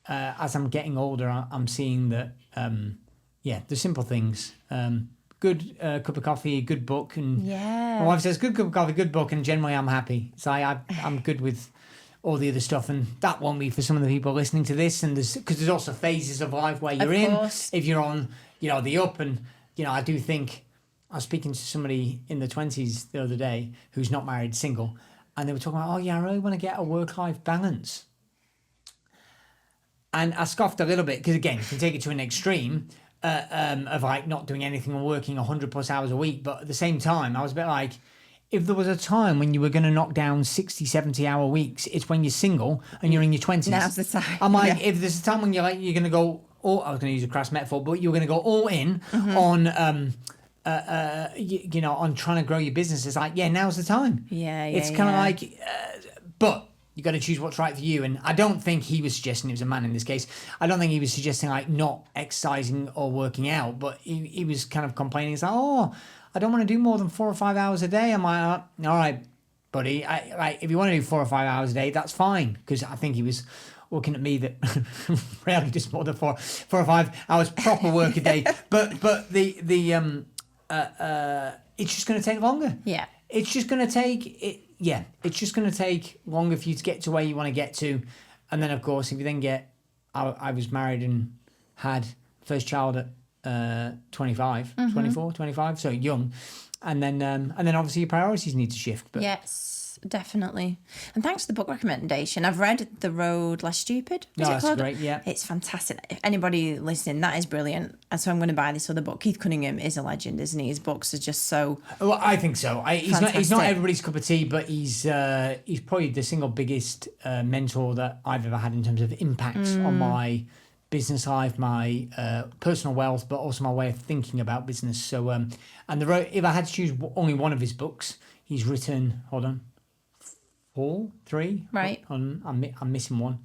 as I'm getting older, I'm seeing that the simple things. Good cup of coffee, a good book, and my wife says, "Good cup of coffee, good book," and generally I'm happy. So I'm good with all the other stuff, and that won't be for some of the people listening to this, and because there's also phases of life where you're in. If you're on, the up, and I do think I was speaking to somebody in the 20s the other day who's not married, single, and they were talking about, I really want to get a work-life balance, and I scoffed a little bit because, again, you can take it to an extreme of like not doing anything and working 100+ hours a week, but at the same time I was a bit like, if there was a time when you were going to knock down 60, 70-hour weeks, it's when you're single and you're in your 20s. Now's the time. I'm like, if there's a time when you're going to go, I was going to use a crass metaphor, but you're going to go all in on, on trying to grow your business. It's like, now's the time. It's kind of like, but you got to choose what's right for you. And I don't think he was suggesting, it was a man in this case, I don't think he was suggesting like not exercising or working out, but he was kind of complaining. He's like, I don't want to do more than 4 or 5 hours a day. I'm like, all right, buddy. If you want to do 4 or 5 hours a day, that's fine. Because I think he was looking at me that rarely just more than 4 or 5 hours proper work a day. But it's just going to take longer. Yeah. It's just going to take it's just going to take longer for you to get to where you want to get to. And then, of course, if you then I was married and had first child at 25, 24, 25, so young. And then obviously your priorities need to shift. But yes, definitely. And thanks for the book recommendation. I've read The Road Less Stupid. That's great, yeah. It's fantastic. If anybody listening, that is brilliant. And so I'm going to buy this other book. Keith Cunningham is a legend, isn't he? His books are just so... Well, I think so. He's not everybody's cup of tea, but he's probably the single biggest mentor that I've ever had in terms of impact on my business life, my personal wealth, but also my way of thinking about business. So, and if I had to choose only one of his books, he's written, 3. Right. I'm missing one.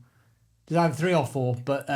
There's either 3 or 4, but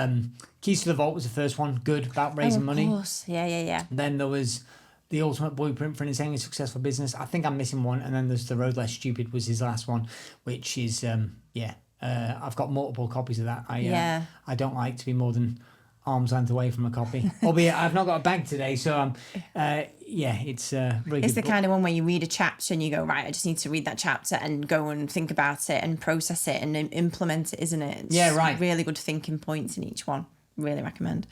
Keys to the Vault was the first one, good, about raising money. Of course, yeah. Then there was The Ultimate Blueprint for Insanely Successful Business. I think I'm missing one. And then there's The Road Less Stupid was his last one, which is, I've got multiple copies of that. I don't like to be more than arm's length away from a copy. Albeit I've not got a bag today, so it's really It's good the kind of one where you read a chapter and you go, right, I just need to read that chapter and go and think about it and process it and implement it, isn't it? It's right. Really good thinking points in each one. Really recommend.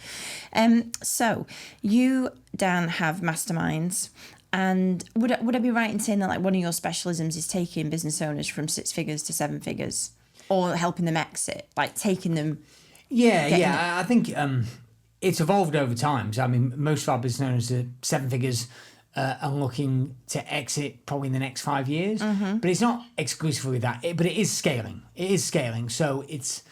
So you, Dan, have masterminds. And would I be right in saying that like one of your specialisms is taking business owners from 6 figures to 7 figures? Or helping them exit, like taking them... I think it's evolved over time. So, I mean, most of our business owners are 7 figures and looking to exit probably in the next 5 years. But it's not exclusively that, but it is scaling. So it's,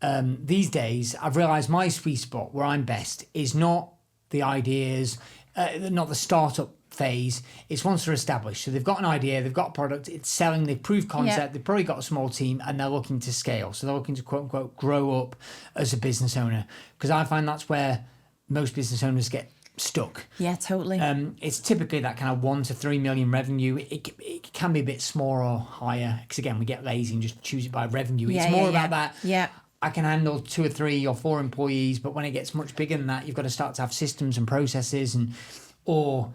these days, I've realised my sweet spot where I'm best is not the ideas, not the startup phase. It's once they're established, so they've got an idea, they've got a product, it's selling, they've proved concept, they've probably got a small team, and they're looking to scale. So they're looking to quote unquote grow up as a business owner, because I find that's where most business owners get stuck. Yeah, totally. It's typically that kind of 1 to 3 million revenue. It can be a bit smaller or higher, because again, we get lazy and just choose it by revenue. It's more about that. Yeah. I can handle 2 or 3 or 4 employees, but when it gets much bigger than that, you've got to start to have systems and processes, or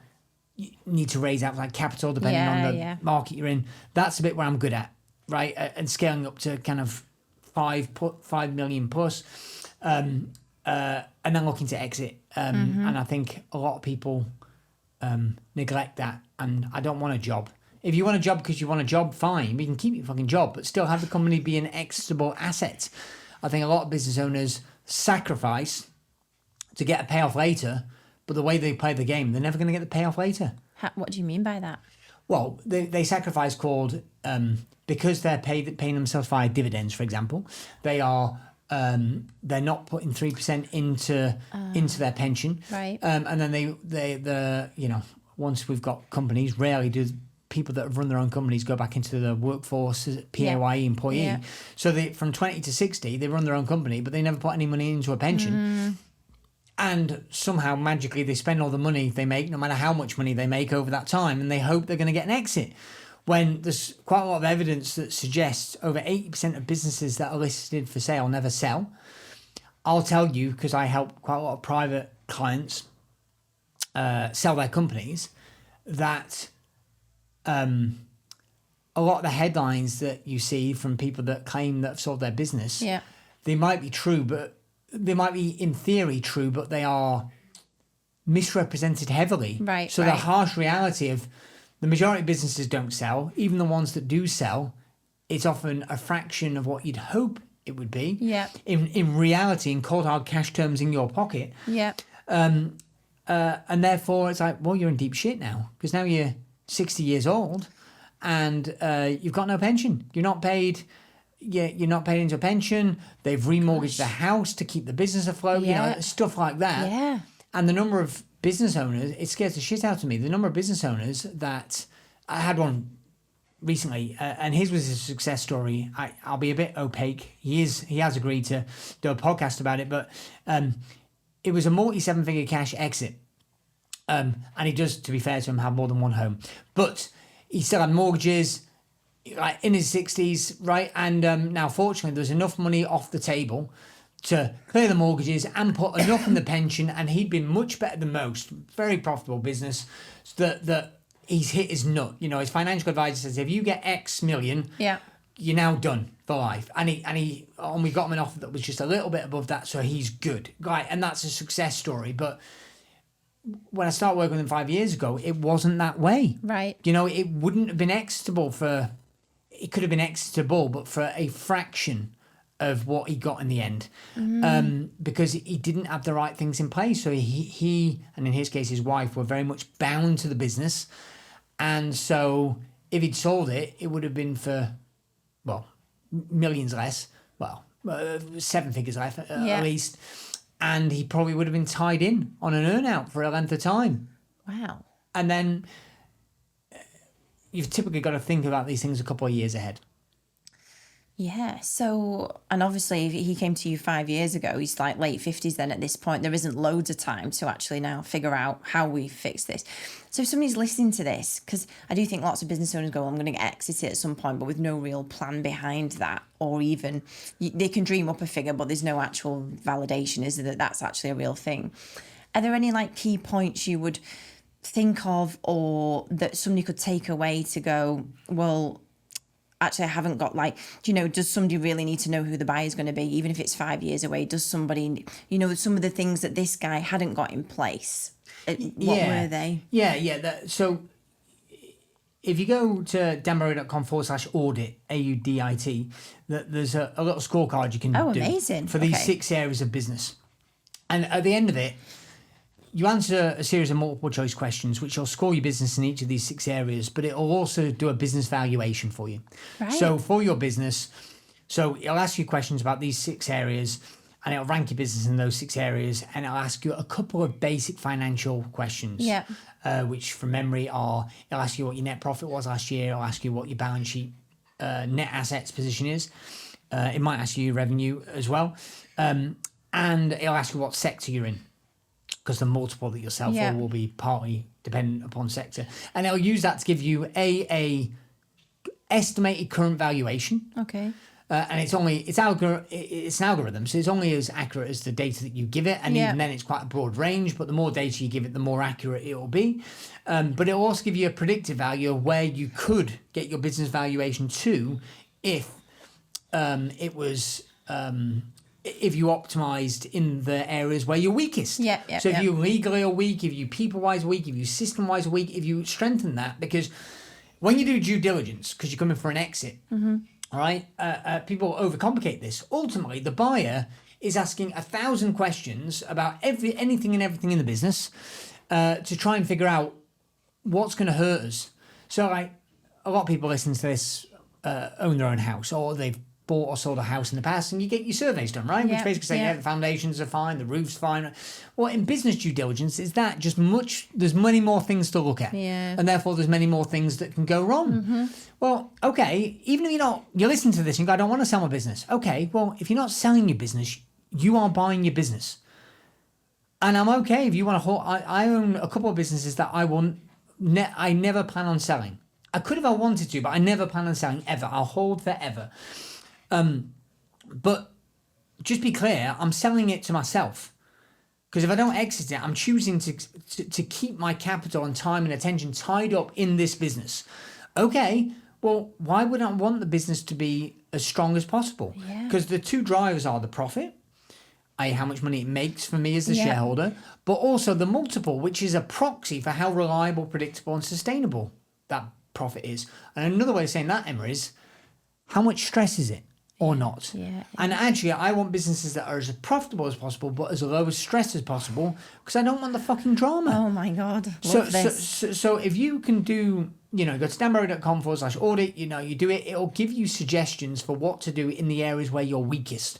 you need to raise outside capital depending on the market you're in. That's a bit where I'm good at, right? And scaling up to kind of 5 million plus, and then looking to exit. And I think a lot of people neglect that. And I don't want a job. If you want a job because you want a job, fine. You can keep your fucking job, but still have the company be an exitable asset. I think a lot of business owners sacrifice to get a payoff later, but the way they play the game, they're never going to get the payoff later. What do you mean by that? Well, they sacrifice called, because they're paying themselves via dividends, for example, they're not putting 3% into their pension. Right. And then they once we've got companies, rarely do people that have run their own companies go back into the workforce as a PAYE employee. Yeah. So from 20 to 60, they run their own company, but they never put any money into a pension. And somehow, magically, they spend all the money they make, no matter how much money they make over that time, and they hope they're going to get an exit. When there's quite a lot of evidence that suggests over 80% of businesses that are listed for sale never sell. I'll tell you, because I help quite a lot of private clients sell their companies, that a lot of the headlines that you see from people that claim that have sold their business, they might be true, but they might be in theory true, but they are misrepresented heavily. Right. So the harsh reality of the majority of businesses don't sell. Even the ones that do sell, it's often a fraction of what you'd hope it would be. Yeah. In reality, in cold hard cash terms in your pocket. Yeah. And therefore, it's like, well, you're in deep shit now, because now you're 60 years old, and you've got no pension. You're not paid. You're not paid into a pension. They've remortgaged the house to keep the business afloat. Yeah. Stuff like that. Yeah. And the number of business owners, it scares the shit out of me. The number of business owners that I had one recently, and his was a success story. I'll be a bit opaque. He has agreed to do a podcast about it, but it was a multi-7-figure cash exit. And he does, to be fair to him, have more than one home. But he still had mortgages, like in his 60s, right? And now, fortunately, there's enough money off the table to clear the mortgages and put enough in the pension. And he'd been much better than most, very profitable business, so that he's hit his nut. His financial advisor says, if you get X million, you're now done for life. And we got him an offer that was just a little bit above that, so he's good. Right, and that's a success story. But when I started working with him 5 years ago, it wasn't that way. Right. It wouldn't have been exitable it could have been exitable, but for a fraction of what he got in the end, because he didn't have the right things in place. So he and in his case his wife were very much bound to the business, and so if he'd sold it, it would have been for millions less, 7 figures less at least, and he probably would have been tied in on an earn-out for a length of time. Wow. And then you've typically got to think about these things a couple of years ahead. Yeah. So, and obviously he came to you 5 years ago. He's like late 50s then at this point. There isn't loads of time to actually now figure out how we fix this. So if somebody's listening to this, because I do think lots of business owners go, I'm going to exit it at some point, but with no real plan behind that, or even they can dream up a figure, but there's no actual validation, is there, that that's actually a real thing. Are there any like key points you would think of, or that somebody could take away to go, well, actually I haven't got does somebody really need to know who the buyer is going to be, even if it's 5 years away? Does somebody, some of the things that this guy hadn't got in place, what were they? So if you go to danbradbury.com/audit, AUDIT, there's a little scorecard you can do amazing. For these 6 areas of business. And at the end of it, you answer a series of multiple choice questions, which will score your business in each of these 6 areas, but it'll also do a business valuation for you. Right. So for your business, it'll ask you questions about these 6 areas, and it'll rank your business in those 6 areas, and it'll ask you a couple of basic financial questions, which from memory it'll ask you what your net profit was last year, it'll ask you what your balance sheet net assets position is. It might ask you your revenue as well, and it'll ask you what sector you're in, because the multiple that you'll sell for will be partly dependent upon sector. And it'll use that to give you a estimated current valuation. Okay. And it's an algorithm, so it's only as accurate as the data that you give it. And even then it's quite a broad range, but the more data you give it, the more accurate it will be. But it'll also give you a predictive value of where you could get your business valuation to if it was... if you optimized in the areas where you're weakest. So if you legally are weak, if you people-wise are weak, if you system-wise are weak, if you strengthen that, because when you do due diligence, because you're coming for an exit, all right, people overcomplicate this. Ultimately, the buyer is asking 1,000 questions about anything and everything in the business to try and figure out what's going to hurt us. So like a lot of people listening to this own their own house, or they've bought or sold a house in the past, and you get your surveys done, right? Which basically say, the foundations are fine, the roof's fine. Well, in business due diligence, there's many more things to look at. And therefore there's many more things that can go wrong. Well, okay, even if you're listening to this and you go, I don't want to sell my business. Okay, well, if you're not selling your business, you are buying your business. And I'm okay if you want to hold. I own a couple of businesses that I never plan on selling. I could if I wanted to, but I never plan on selling ever. I'll hold forever. But just be clear, I'm selling it to myself, because if I don't exit it, I'm choosing to keep my capital and time and attention tied up in this business. Okay, well, why would I want the business to be as strong as possible? Because the 2 drivers are the profit, i.e. how much money it makes for me as the shareholder, but also the multiple, which is a proxy for how reliable, predictable and sustainable that profit is. And another way of saying that, Emma, is how much stress is it? or not. Yeah. And actually, I want businesses that are as profitable as possible, but as low as stress as possible, because I don't want the fucking drama. Oh my God. Love this. So if you can do, go to danbradbury.com/audit, you do it, it'll give you suggestions for what to do in the areas where you're weakest.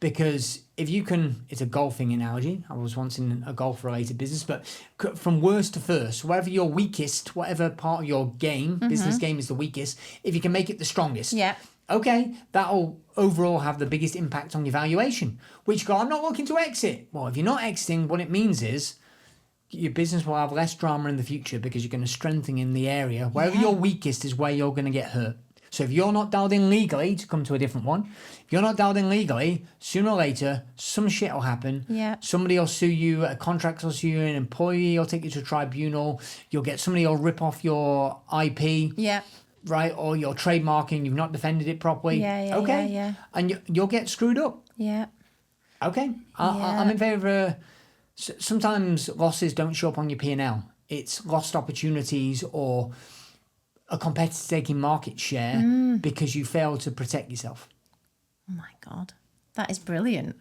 Because if you can, it's a golfing analogy. I was once in a golf-related business, but from worst to first, wherever you're weakest, whatever part of your game, business game is the weakest, if you can make it the strongest. Yeah. Okay, that'll overall have the biggest impact on your valuation. Which go, I'm not looking to exit. Well, if you're not exiting, what it means is your business will have less drama in the future because you're going to strengthen in the area. Wherever you're weakest is where you're going to get hurt. So if you're not dialed in legally, to come to a different one, if you're not dialed in legally, sooner or later, some shit will happen. Yeah. Somebody will sue you, a contractor will sue you, an employee will take you to a tribunal. You'll get somebody will rip off your IP. Yeah. Right, or your trademarking, you've not defended it properly. Yeah, okay. yeah. And you'll get screwed up. Yeah. Okay. I'm in favour of, sometimes losses don't show up on your P&L. It's lost opportunities or a competitor taking market share because you failed to protect yourself. Oh my God. That is brilliant.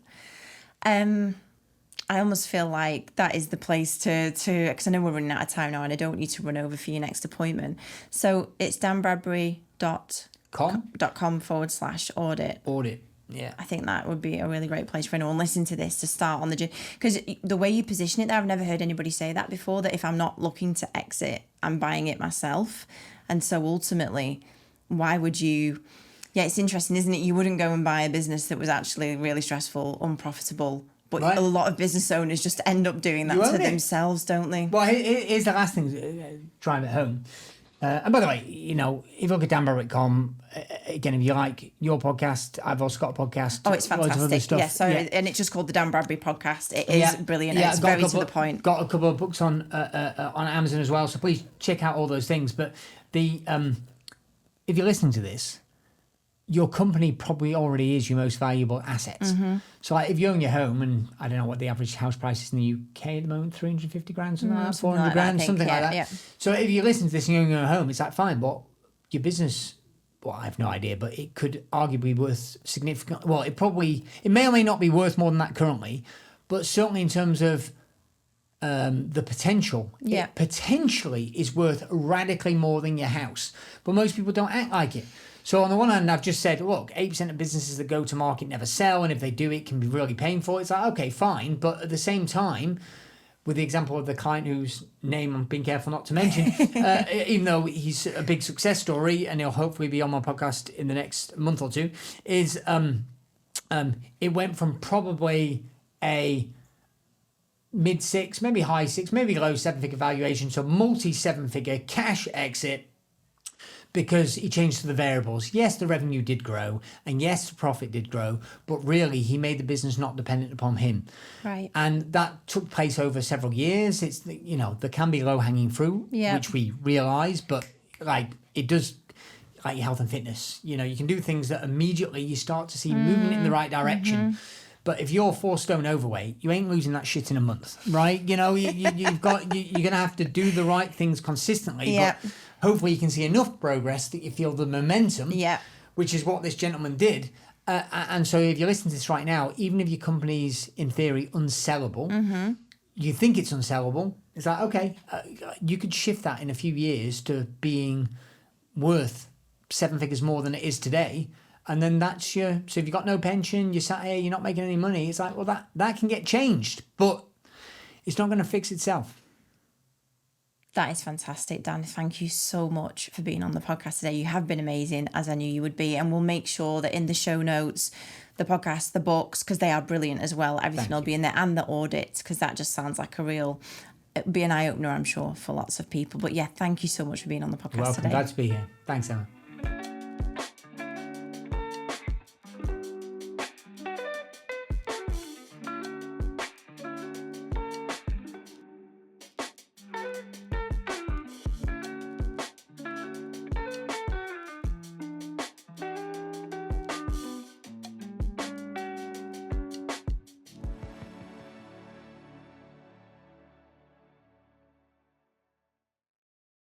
I almost feel like that is the place to because I know we're running out of time now and I don't want you to run over for your next appointment. So it's danbradbury.com/audit. Audit, yeah. I think that would be a really great place for anyone listening to this to start on the journey. Because the way you position it there, I've never heard anybody say that before, that if I'm not looking to exit, I'm buying it myself. And so ultimately, why would you... Yeah, it's interesting, isn't it? You wouldn't go and buy a business that was actually really stressful, unprofitable. But a lot of business owners just end up doing that to themselves, don't they? Well, here's the last thing, drive it home. And by the way, if you look at danbradbury.com, again, if you like your podcast, I've also got a podcast. Oh, it's fantastic. Yeah, and it's just called the Dan Bradbury Podcast. It is brilliant. It's very to the point. Got a couple of books on Amazon as well, so please check out all those things. But if you're listening to this, your company probably already is your most valuable asset. So like if you own your home, and I don't know what the average house price is in the UK at the moment, 350 grand, something like that, 400 grand, something like that. Yeah. So if you listen to this and you own your home, it's like, fine, but your business, well, I have no idea, but it could arguably be worth significant, well, it may or may not be worth more than that currently, but certainly in terms of the potential, it potentially is worth radically more than your house. But most people don't act like it. So on the one hand, I've just said, look, 8% of businesses that go to market never sell, and if they do, it can be really painful. It's like, okay, fine. But at the same time, with the example of the client whose name I'm being careful not to mention, even though he's a big success story, and he'll hopefully be on my podcast in the next month or two, is it went from probably a mid-6, maybe high 6, maybe low 7-figure valuation, so multi-7-figure cash exit, because he changed the variables. Yes, the revenue did grow, and yes, the profit did grow, but really he made the business not dependent upon him. Right. And that took place over several years. It's, there can be low-hanging fruit, which we realise, but like it does, like health and fitness, you can do things that immediately you start to see movement in the right direction. But if you're 4 stone overweight, you ain't losing that shit in a month, right? You're going to have to do the right things consistently. Yeah. But hopefully you can see enough progress that you feel the momentum, which is what this gentleman did. And so if you listen to this right now, even if your company's in theory unsellable, you think it's unsellable, it's like, okay, you could shift that in a few years to being worth 7 figures more than it is today. And then that's so if you've got no pension, you're sat here, you're not making any money, it's like, well, that can get changed, but it's not going to fix itself. That is fantastic, Dan. Thank you so much for being on the podcast today. You have been amazing, as I knew you would be. And we'll make sure that in the show notes, the podcast, the books, because they are brilliant as well, everything will be in there, and the audits, because that just sounds like it'll be an eye-opener, I'm sure, for lots of people. But yeah, thank you so much for being on the podcast today. Welcome. Glad to be here. Thanks, Emma.